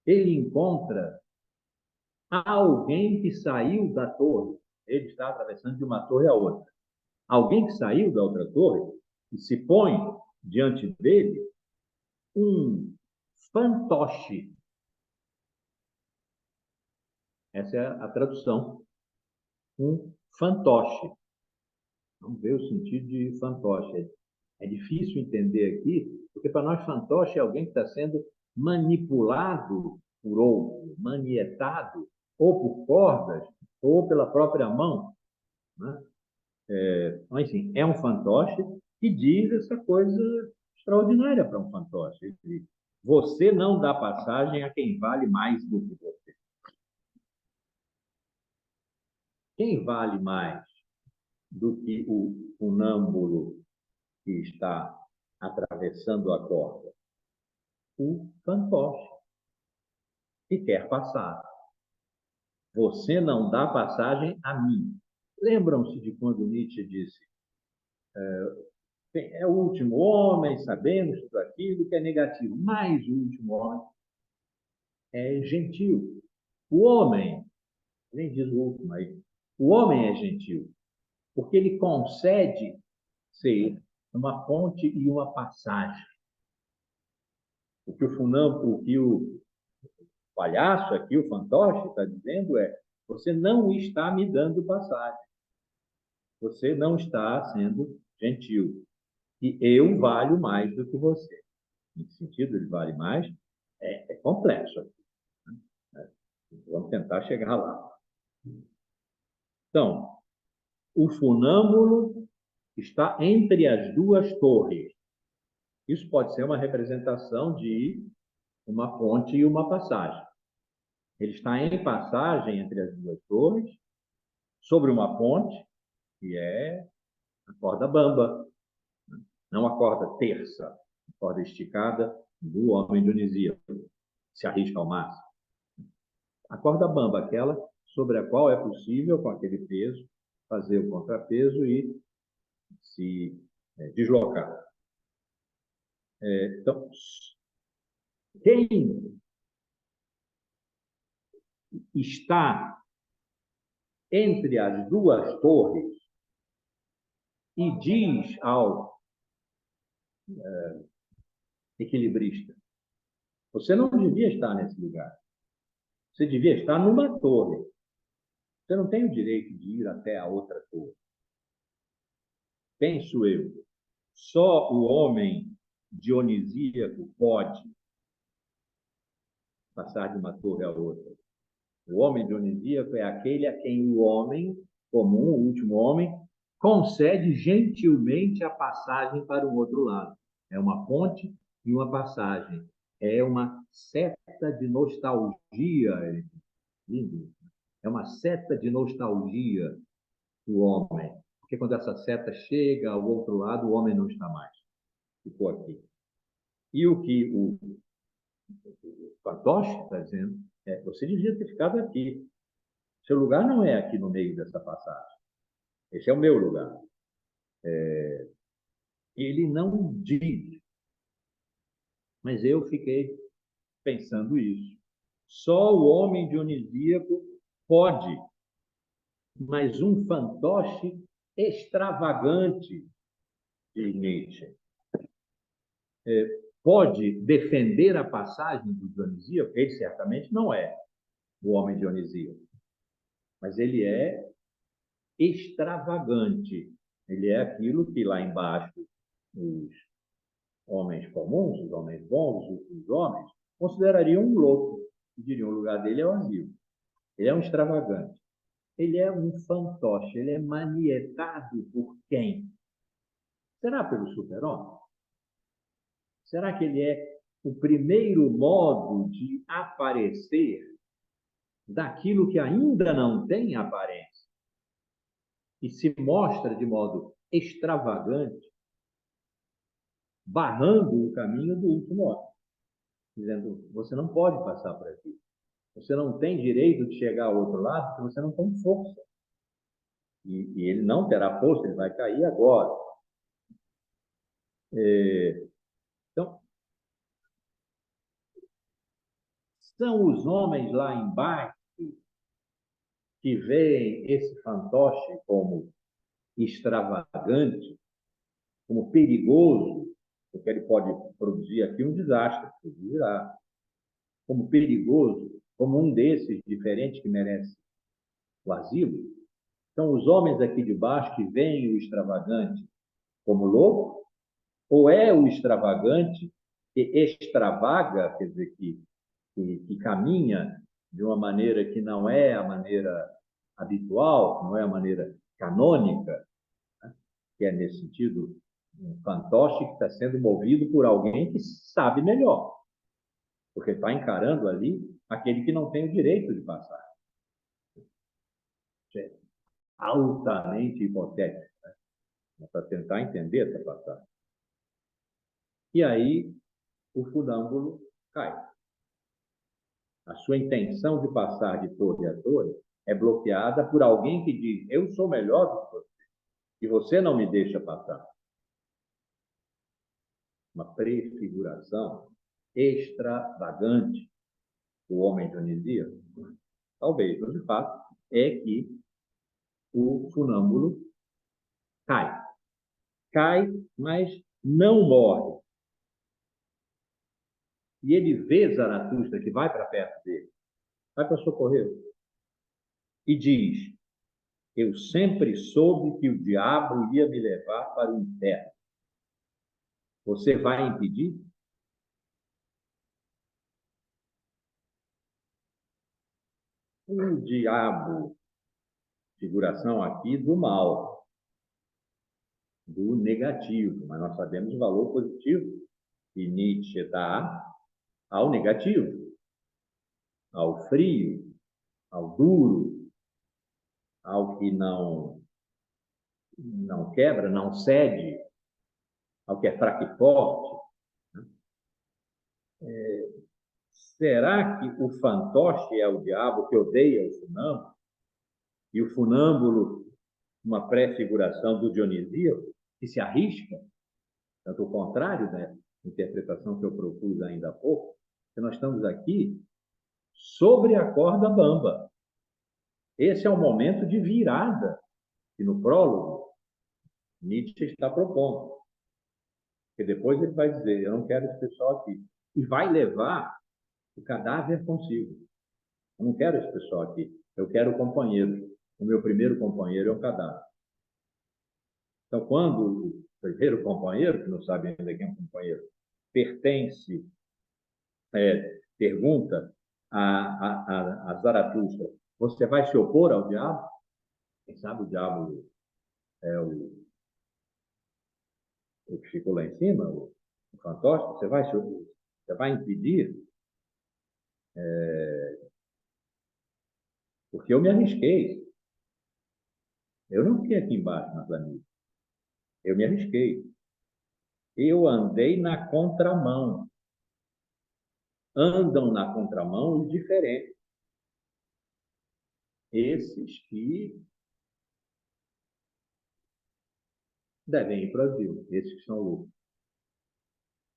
ele encontra alguém que saiu da torre. Ele está atravessando de uma torre a outra. Alguém que saiu da outra torre e se põe diante dele um fantoche. Essa é a tradução. Um fantoche. Vamos ver o sentido de fantoche. É difícil entender aqui, porque para nós fantoche é alguém que está sendo manipulado por outro, manietado, ou por cordas, ou pela própria mão, né? Mas, enfim, é um fantoche que diz essa coisa extraordinária para um fantoche. Ele diz: você não dá passagem a quem vale mais do que você. Quem vale mais do que o funâmbulo que está atravessando a corda? O fantoche, que quer passar. Você não dá passagem a mim. Lembram-se de quando Nietzsche disse: é o último homem, sabemos tudo aquilo que é negativo, mas o último homem é gentil. O homem, nem diz o último aí, o homem é gentil, porque ele concede ser uma ponte e uma passagem. O que o palhaço aqui, o fantoche, está dizendo é: você não está me dando passagem. Você não está sendo gentil. E eu valho mais do que você. Nesse sentido, ele vale mais. É complexo. Né? Vamos tentar chegar lá. Então, o funâmbulo está entre as duas torres. Isso pode ser uma representação de uma ponte e uma passagem. Ele está em passagem entre as duas torres, sobre uma ponte, que é a corda bamba, não a corda terça, a corda esticada do homem dionisíaco, se arrisca ao máximo. A corda bamba, aquela sobre a qual é possível, com aquele peso, fazer o contrapeso e se deslocar. Então, quem está entre as duas torres e diz ao equilibrista: você não devia estar nesse lugar. Você devia estar numa torre. Você não tem o direito de ir até a outra torre. Penso eu, só o homem dionisíaco pode passar de uma torre a outra. O homem dionisíaco é aquele a quem o homem comum, o último homem, concede gentilmente a passagem para o outro lado. É uma ponte e uma passagem. É uma seta de nostalgia. É uma seta de nostalgia do homem. Porque quando essa seta chega ao outro lado, o homem não está mais. Ficou aqui. E o que o fantoche está dizendo é: você devia ter ficado aqui. Seu lugar não é aqui no meio dessa passagem. Esse é o meu lugar. Ele não diz, mas eu fiquei pensando isso. Só o homem dionisíaco pode, mas um fantoche extravagante de Nietzsche pode defender a passagem do dionisíaco. Ele certamente não é o homem dionisíaco, mas ele é extravagante. Ele é aquilo que lá embaixo os homens comuns, os homens bons, os homens, considerariam um louco. Diriam: o lugar dele é o asilo. Ele é um extravagante. Ele é um fantoche. Ele é manietado por quem? Será pelo super-homem? Será que ele é o primeiro modo de aparecer daquilo que ainda não tem aparência e se mostra de modo extravagante, barrando o caminho do último homem, dizendo: você não pode passar por aqui. Você não tem direito de chegar ao outro lado porque você não tem força. E ele não terá força, ele vai cair agora. Então, são os homens lá embaixo que veem esse fantoche como extravagante, como perigoso, porque ele pode produzir aqui um desastre, produzirá, como perigoso, como um desses diferentes que merece o asilo. Então, os homens aqui de baixo que veem o extravagante como louco, ou é o extravagante que extravaga, quer dizer, que caminha de uma maneira que não é a maneira habitual, não é a maneira canônica, né? Que é, nesse sentido, um fantoche que está sendo movido por alguém que sabe melhor, porque está encarando ali aquele que não tem o direito de passar. É altamente hipotético, né? Para tentar entender essa passagem. E aí o funâmbulo cai. A sua intenção de passar de torre a torre é bloqueada por alguém que diz: eu sou melhor do que você, e você não me deixa passar. Uma prefiguração extravagante do homem dionisíaco. Talvez, mas de fato, é que o funâmbulo cai. Cai, mas não morre. E ele vê Zaratustra, que vai para perto dele, vai para socorrer, e diz: eu sempre soube que o diabo ia me levar para o inferno. Você vai impedir? O diabo, figuração aqui do mal, do negativo, mas nós sabemos o valor positivo que Nietzsche dá ao negativo, ao frio, ao duro, ao que não quebra, não cede, ao que é fraco e forte. Será que o fantoche é o diabo que odeia o funâmbulo? E o funâmbulo, uma pré-figuração do Dionisíaco, que se arrisca? Tanto o contrário da interpretação que eu propus ainda há pouco, que nós estamos aqui sobre a corda bamba. Esse é o momento de virada que no prólogo Nietzsche está propondo. Porque depois ele vai dizer: eu não quero esse pessoal aqui. E vai levar o cadáver consigo. Eu não quero esse pessoal aqui. Eu quero o companheiro. O meu primeiro companheiro é o cadáver. Então, quando o primeiro companheiro, que não sabe ainda quem é um companheiro, pergunta a Zaratustra: você vai se opor ao diabo? Quem sabe o diabo é o que ficou lá em cima, o fantoche? Você vai impedir? Porque eu me arrisquei. Eu não fiquei aqui embaixo na planilha. Eu me arrisquei. Eu andei na contramão. Andam na contramão os diferentes. Esses que devem ir para o asilo, esses que são loucos.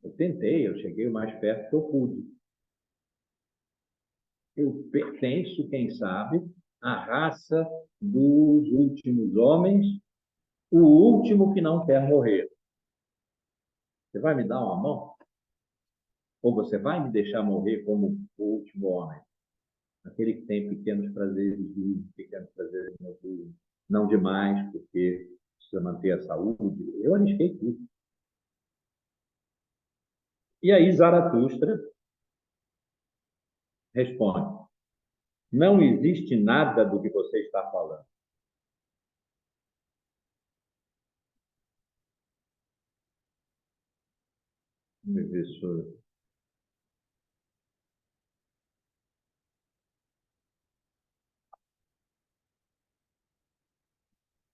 Eu tentei, eu cheguei o mais perto que eu pude. Eu pertenço, quem sabe, à raça dos últimos homens, o último que não quer morrer. Você vai me dar uma mão? Ou você vai me deixar morrer como o último homem? Aquele que tem pequenos prazeres pequenos prazeres noturnos, não demais, porque precisa manter a saúde. Eu arrisquei tudo. E aí Zaratustra responde: não existe nada do que você está falando. Isso.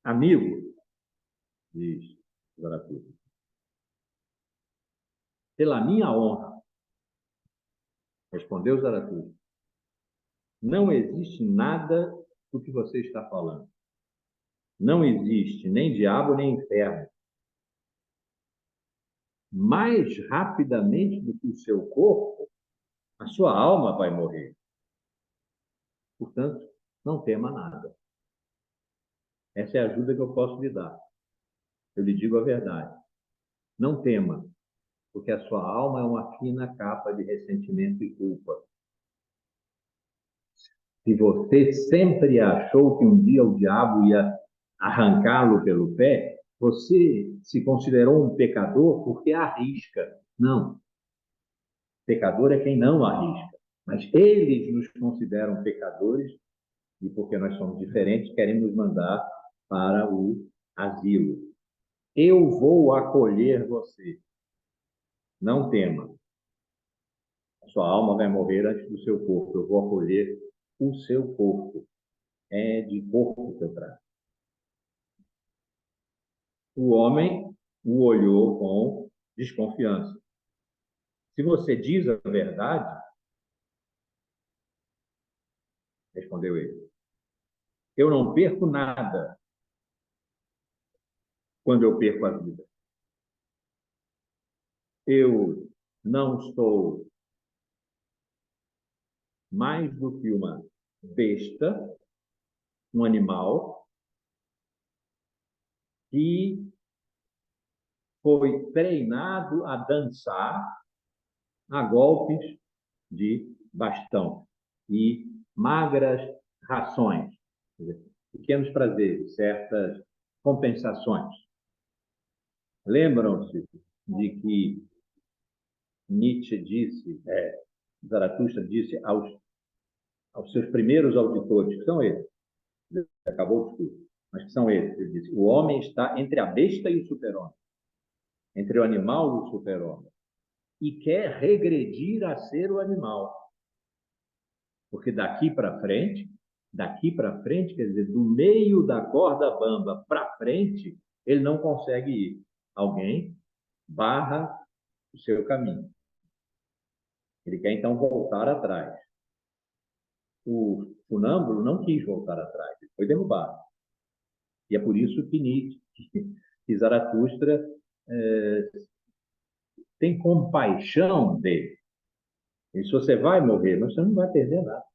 Amigo, diz Zaratustra, pela minha honra, respondeu Zaratustra, não existe nada do que você está falando. Não existe nem diabo nem inferno. Mais rapidamente do que o seu corpo, a sua alma vai morrer. Portanto, não tema nada. Essa é a ajuda que eu posso lhe dar. Eu lhe digo a verdade. Não tema, porque a sua alma é uma fina capa de ressentimento e culpa. Se você sempre achou que um dia o diabo ia arrancá-lo pelo pé, você se considerou um pecador porque arrisca. Não. Pecador é quem não arrisca. Mas eles nos consideram pecadores e, porque nós somos diferentes, querem nos mandar para o asilo. Eu vou acolher você. Não tema. A sua alma vai morrer antes do seu corpo. Eu vou acolher o seu corpo. É de corpo que eu trago. O homem o olhou com desconfiança. Se você diz a verdade, respondeu ele, eu não perco nada quando eu perco a vida. Eu não sou mais do que uma besta, um animal, que foi treinado a dançar a golpes de bastão e magras rações, pequenos prazeres, certas compensações. Lembram-se de que Nietzsche disse, Zaratustra disse aos seus primeiros auditores, que são eles, acabou o discurso, mas que são eles, ele disse, o homem está entre a besta e o super-homem, entre o animal e o super-homem, e quer regredir a ser o animal. Porque daqui para frente, quer dizer, do meio da corda bamba para frente, ele não consegue ir. Alguém barra o seu caminho. Ele quer então voltar atrás. O funâmbulo não quis voltar atrás, ele foi derrubado. E é por isso que Nietzsche, que Zaratustra tem compaixão dele. E se você vai morrer, mas você não vai perder nada.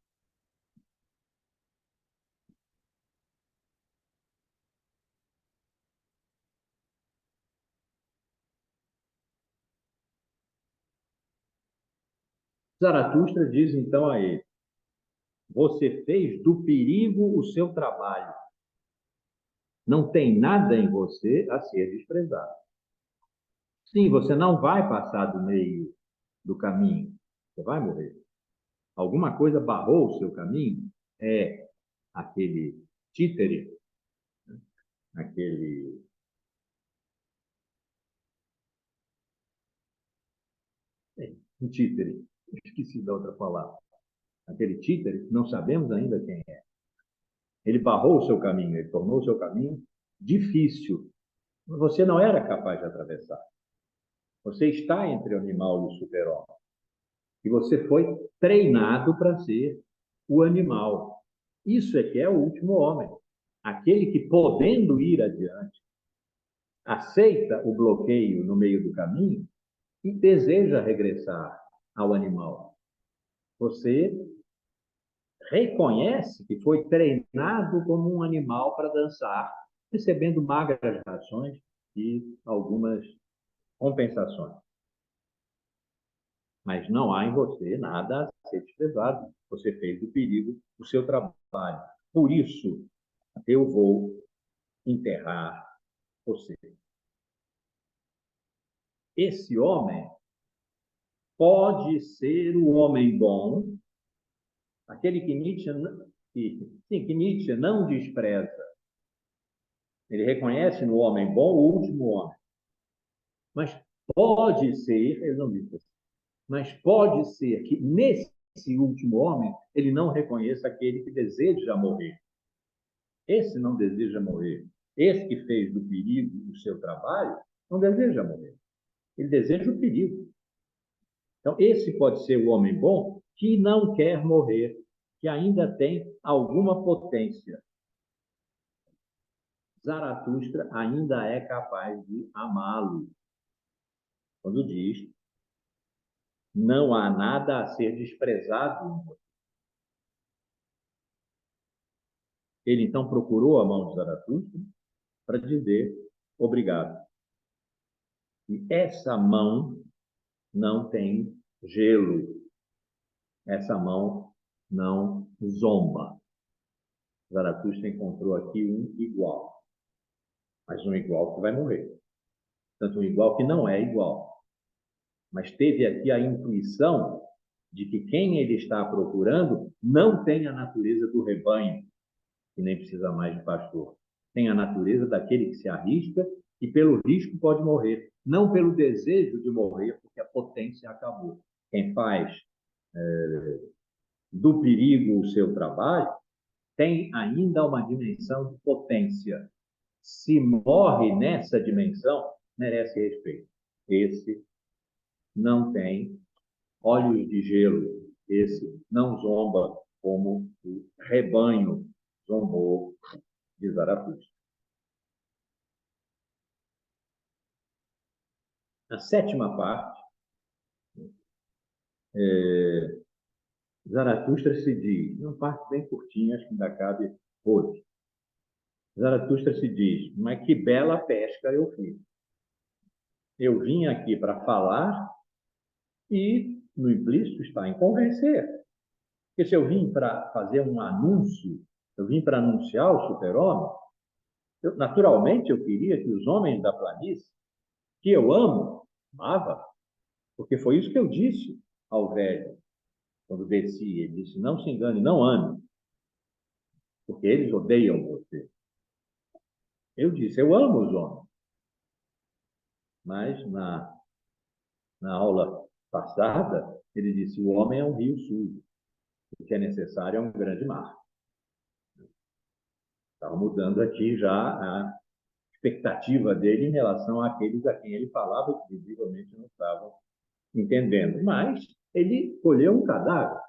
Zaratustra diz então a ele: você fez do perigo o seu trabalho. Não tem nada em você a ser desprezado. Sim, você não vai passar do meio do caminho. Você vai morrer. Alguma coisa barrou o seu caminho? É aquele títere, aquele... um títere, esqueci da outra palavra. Aquele títere, não sabemos ainda quem é. Ele barrou o seu caminho, ele tornou o seu caminho difícil. Você não era capaz de atravessar. Você está entre o animal e o super-homem. E você foi treinado para ser o animal. Isso é que é o último homem. Aquele que, podendo ir adiante, aceita o bloqueio no meio do caminho e deseja regressar ao animal. Você reconhece que foi treinado como um animal para dançar, recebendo magras rações e algumas compensações. Mas não há em você nada a ser desprezado. Você fez do perigo o seu trabalho. Por isso, eu vou enterrar você. Esse homem pode ser o homem bom, aquele que Nietzsche não despreza. Ele reconhece no homem bom o último homem. Mas pode ser, ele não diz assim, mas pode ser que nesse último homem ele não reconheça aquele que deseja morrer. Esse não deseja morrer. Esse que fez do perigo o seu trabalho não deseja morrer. Ele deseja o perigo. Então, esse pode ser o homem bom que não quer morrer, que ainda tem alguma potência. Zaratustra ainda é capaz de amá-lo. Quando diz, não há nada a ser desprezado em você. Ele então procurou a mão de Zaratustra para dizer obrigado. E essa mão não tem gelo. Essa mão não zomba. Zaratustra encontrou aqui um igual, mas um igual que vai morrer. Tanto um igual que não é igual. Mas teve aqui a intuição de que quem ele está procurando não tem a natureza do rebanho, que nem precisa mais de pastor. Tem a natureza daquele que se arrisca e pelo risco pode morrer. Não pelo desejo de morrer, porque a potência acabou. Quem faz do perigo o seu trabalho tem ainda uma dimensão de potência. Se morre nessa dimensão, merece respeito. Esse não tem olhos de gelo. Esse não zomba como o rebanho zombou de Zaratustra. A sétima parte, Zaratustra se diz, uma parte bem curtinha, acho que ainda cabe hoje. Zaratustra se diz, mas que bela pesca eu fiz. Eu vim aqui para falar e, no implícito, está em convencer. Porque se eu vim para fazer um anúncio, eu vim para anunciar o super-homem, naturalmente eu queria que os homens da planície, que eu amo, amava, porque foi isso que eu disse ao velho, quando desci. Ele disse, não se engane, não ame, porque eles odeiam você. Eu disse, eu amo os homens. Mas na aula passada, ele disse, o homem é um rio sujo. O que é necessário é um grande mar. Estava mudando aqui já a expectativa dele em relação àqueles a quem ele falava, que visivelmente não estavam entendendo. Mas ele colheu um cadáver.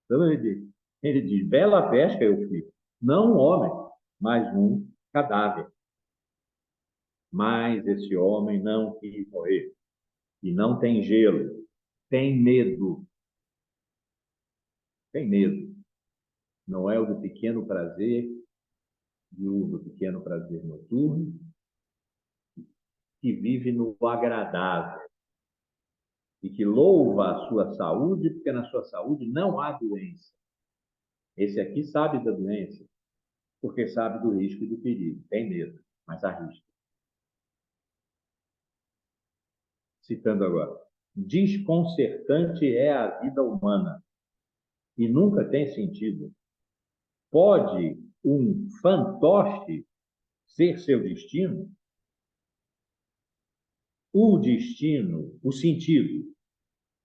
Então ele diz, bela pesca eu fiz. Não um homem, mas um cadáver. Mas esse homem não quis morrer. E não tem gelo. Tem medo. Tem medo. Não é o do pequeno prazer, e o do pequeno prazer noturno, que vive no agradável e que louva a sua saúde, porque na sua saúde não há doença. Esse aqui sabe da doença, porque sabe do risco e do perigo. Tem medo, mas arrisca. Citando agora. Desconcertante é a vida humana. e nunca tem sentido. Pode um fantoche ser seu destino? O destino, o sentido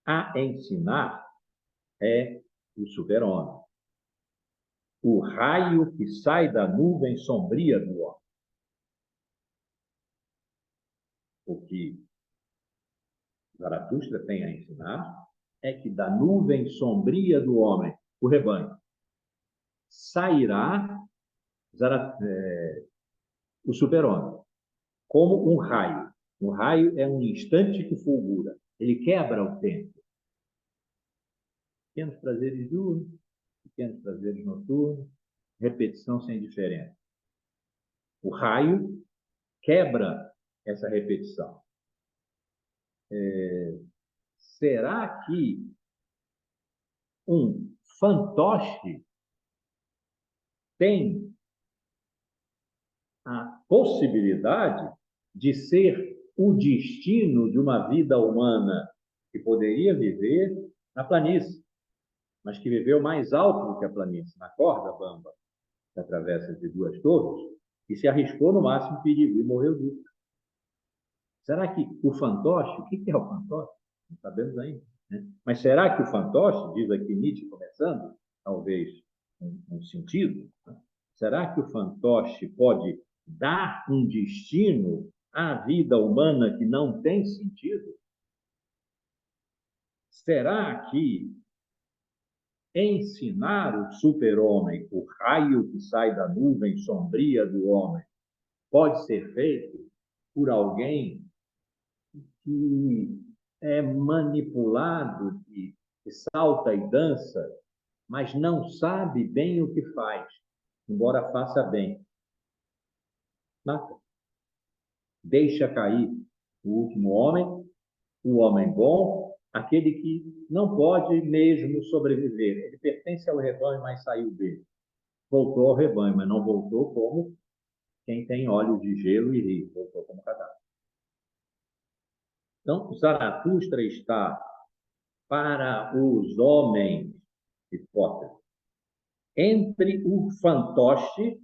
a ensinar é o super-homem. O raio que sai da nuvem sombria do homem. O que Zaratustra tem a ensinar é que da nuvem sombria do homem, o rebanho, sairá o super-homem, como um raio. Um raio é um instante que fulgura. Ele quebra o tempo. Pequenos prazeres diurnos, pequenos prazeres noturnos, repetição sem diferença. O raio quebra essa repetição. Será que um fantoche tem a possibilidade de ser o destino de uma vida humana que poderia viver na planície, mas que viveu mais alto do que a planície, na corda bamba, que atravessa de duas torres, e se arriscou no máximo perigo e morreu disso. Será que o fantoche, o que é o fantoche? Não sabemos ainda. Né? Mas será que o fantoche, diz aqui Nietzsche começando, talvez um sentido, né? Será que o fantoche pode dar um destino à vida humana que não tem sentido? Será que ensinar o super-homem, o raio que sai da nuvem sombria do homem, pode ser feito por alguém que é manipulado, que salta e dança, mas não sabe bem o que faz, embora faça bem? Nada. Deixa cair o último homem, o homem bom, aquele que não pode mesmo sobreviver. Ele pertence ao rebanho, mas saiu dele. Voltou ao rebanho, mas não voltou como quem tem olhos de gelo e ri, voltou como cadáver. Então, Zaratustra está para os homens, hipótese, entre o fantoche,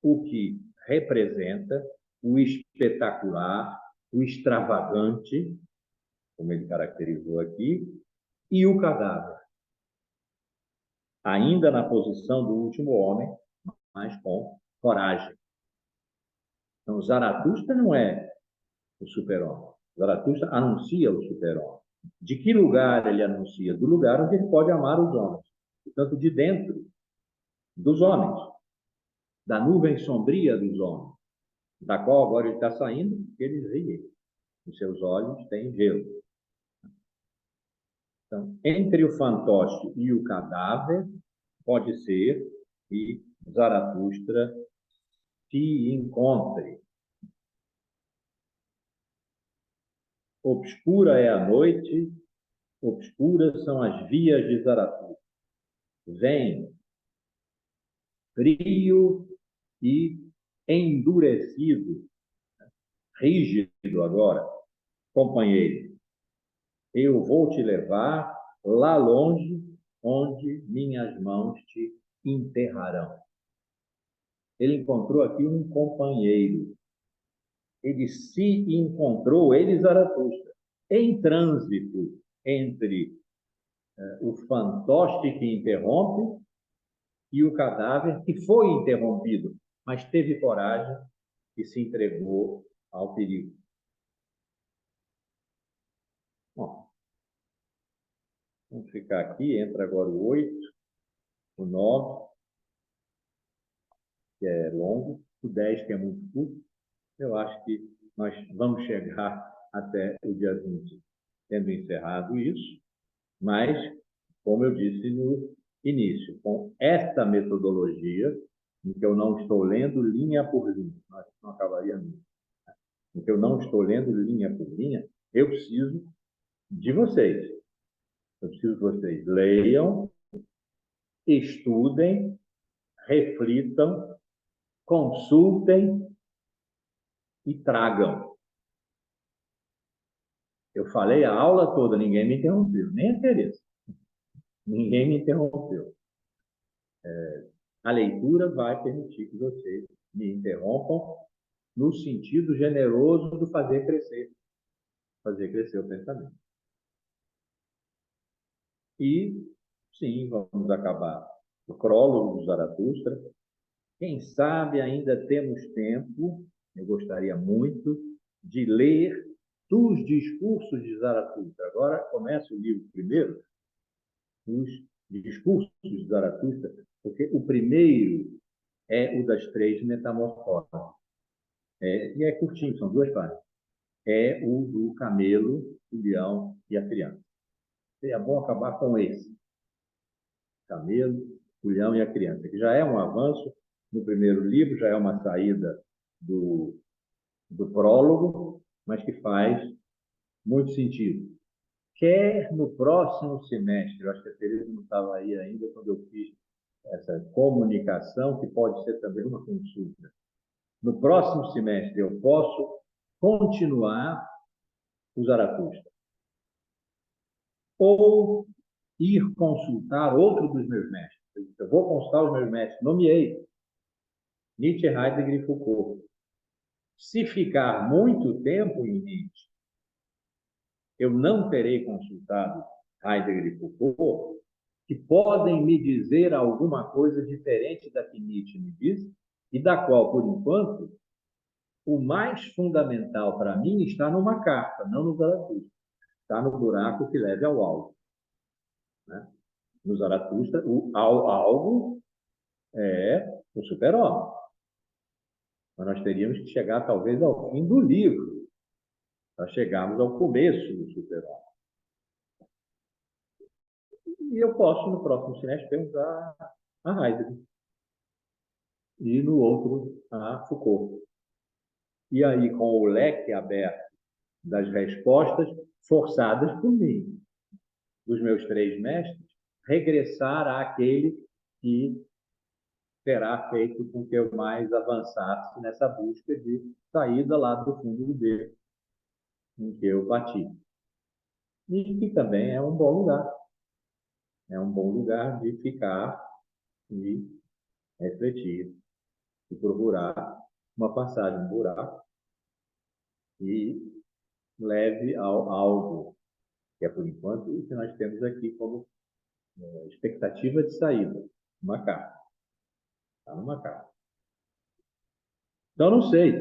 o que representa o espetacular, o extravagante, como ele caracterizou aqui, e o cadáver. Ainda na posição do último homem, mas com coragem. Então, Zaratustra não é o super-homem. Zaratustra anuncia o super-homem. De que lugar ele anuncia? Do lugar onde ele pode amar os homens. Portanto, de dentro dos homens, da nuvem sombria dos homens, da qual agora ele está saindo, porque eles riem. Os seus olhos têm gelo. Então, entre o fantoche e o cadáver, pode ser que Zaratustra se encontre. Obscura é a noite, obscuras são as vias de Zaratustra. Vem frio e endurecido, rígido agora, companheiro. Eu vou te levar lá longe, onde minhas mãos te enterrarão. Ele encontrou aqui um companheiro. Ele se encontrou, ele Zaratustra, em trânsito entre o fantoche que interrompe e o cadáver que foi interrompido, mas teve coragem e se entregou ao perigo. Bom, vamos ficar aqui, entra agora o 8, o 9, que é longo, o 10, que é muito curto. Eu acho que nós vamos chegar até o dia 20, tendo encerrado isso, mas, como eu disse no início, com esta metodologia, em que eu não estou lendo linha por linha, nós não acabaríamos, em que eu não estou lendo linha por linha, eu preciso de vocês. Eu preciso que vocês leiam, estudem, reflitam, consultem e tragam. Eu falei a aula toda, ninguém me interrompeu, nem a Tereza. Ninguém me interrompeu. A leitura vai permitir que vocês me interrompam no sentido generoso do fazer crescer o pensamento. E, sim, vamos acabar o prólogo do Zaratustra. Quem sabe ainda temos tempo, eu gostaria muito, de ler dos discursos de Zaratustra. Agora começa o livro primeiro, os discursos de Zaratustra, porque o primeiro é o das três metamorfoses. E é curtinho, são 2 páginas. É o do camelo, o leão e a criança. Seria bom acabar com esse. Camelo, o leão e a criança, que já é um avanço no primeiro livro, já é uma saída do prólogo, mas que faz muito sentido. Quer no próximo semestre, eu acho que a Tereza não estava aí ainda quando eu fiz essa comunicação, que pode ser também uma consulta. No próximo semestre eu posso continuar o Zaratustra ou ir consultar outro dos meus mestres. Eu vou consultar os meus mestres, nomeei Nietzsche, Heidegger e Foucault. Se ficar muito tempo em Nietzsche, eu não terei consultado Heidegger e Foucault, que podem me dizer alguma coisa diferente da que Nietzsche me diz, e da qual, por enquanto, o mais fundamental para mim está numa carta, não no Zaratustra. Está no buraco que leva ao alvo. Né? No Zaratustra, o alvo é o super-homem. Mas nós teríamos que chegar, talvez, ao fim do livro, para chegarmos ao começo do super-homem. E eu posso, no próximo semestre, perguntar a Heidegger. E no outro, a Foucault. E aí, com o leque aberto das respostas, forçadas por mim, dos meus 3 mestres, regressar àquele que terá feito com que eu mais avançasse nessa busca de saída lá do fundo do beco em que eu bati. E que também é um bom lugar. É um bom lugar de ficar e refletir e procurar uma passagem, um buraco e leve ao algo, que é, por enquanto, o que nós temos aqui como expectativa de saída, uma carta. Está numa carta. Então, não sei.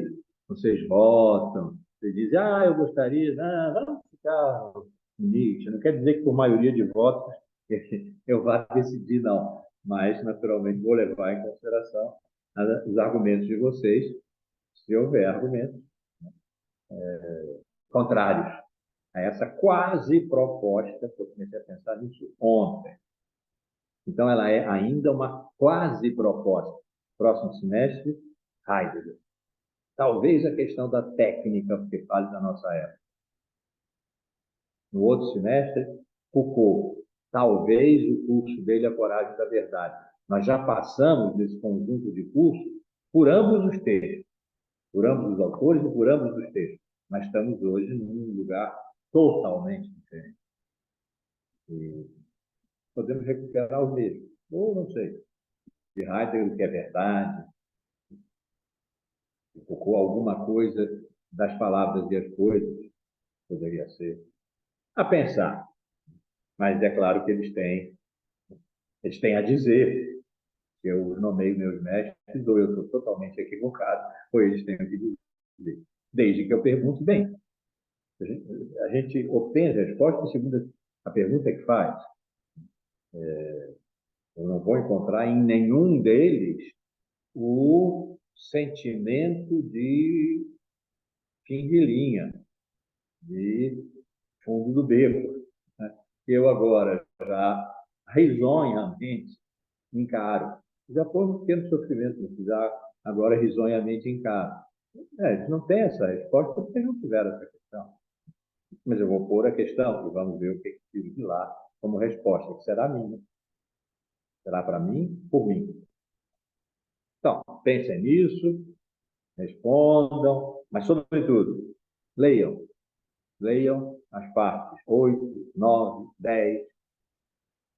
Vocês votam, vocês dizem, eu gostaria, não, vamos ficar no Nietzsche. Não quer dizer que por maioria de votos eu vá decidir, não. Mas, naturalmente, vou levar em consideração os argumentos de vocês, se houver argumentos contrários a essa quase proposta, que eu comecei a pensar nisso ontem. Então, ela é ainda uma quase proposta. Próximo semestre, Heidegger. Talvez a questão da técnica, porque fale da nossa época. No outro semestre, Foucault. Talvez o curso dele, A Coragem da Verdade. Nós já passamos nesse conjunto de cursos por ambos os textos, por ambos os autores e por ambos os textos. Mas estamos hoje num lugar totalmente diferente. E podemos recuperar os mesmos. Ou não sei. De Heidegger, que é verdade. De Foucault, alguma coisa das palavras e as coisas poderia ser. A pensar. Mas é claro que eles têm a dizer que eu nomeio meus mestres, ou eu estou totalmente equivocado, ou eles têm que dizer. Desde que eu pergunte bem. A gente obtém as respostas segundo a pergunta que faz. Eu não vou encontrar em nenhum deles o sentimento de fim de linha, de fundo do beco. Né? Eu agora já risonhamente encaro. Já foi um pequeno sofrimento, já agora risonhamente encaro. Eles não têm essa resposta porque não tiveram essa questão. Mas eu vou pôr a questão e vamos ver o que tiro de lá como resposta, que será minha. Será para mim, por mim. Então, pensem nisso, respondam, mas, sobretudo, leiam. Leiam as partes 8, 9, 10,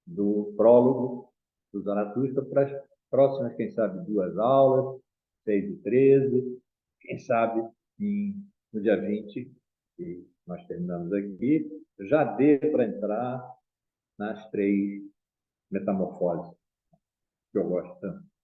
do prólogo do Zaratustra para as próximas, quem sabe, 2 aulas, 6 e 13, quem sabe no dia 20, que nós terminamos aqui, já dê para entrar nas 3 metamorfoses, que eu gosto tanto.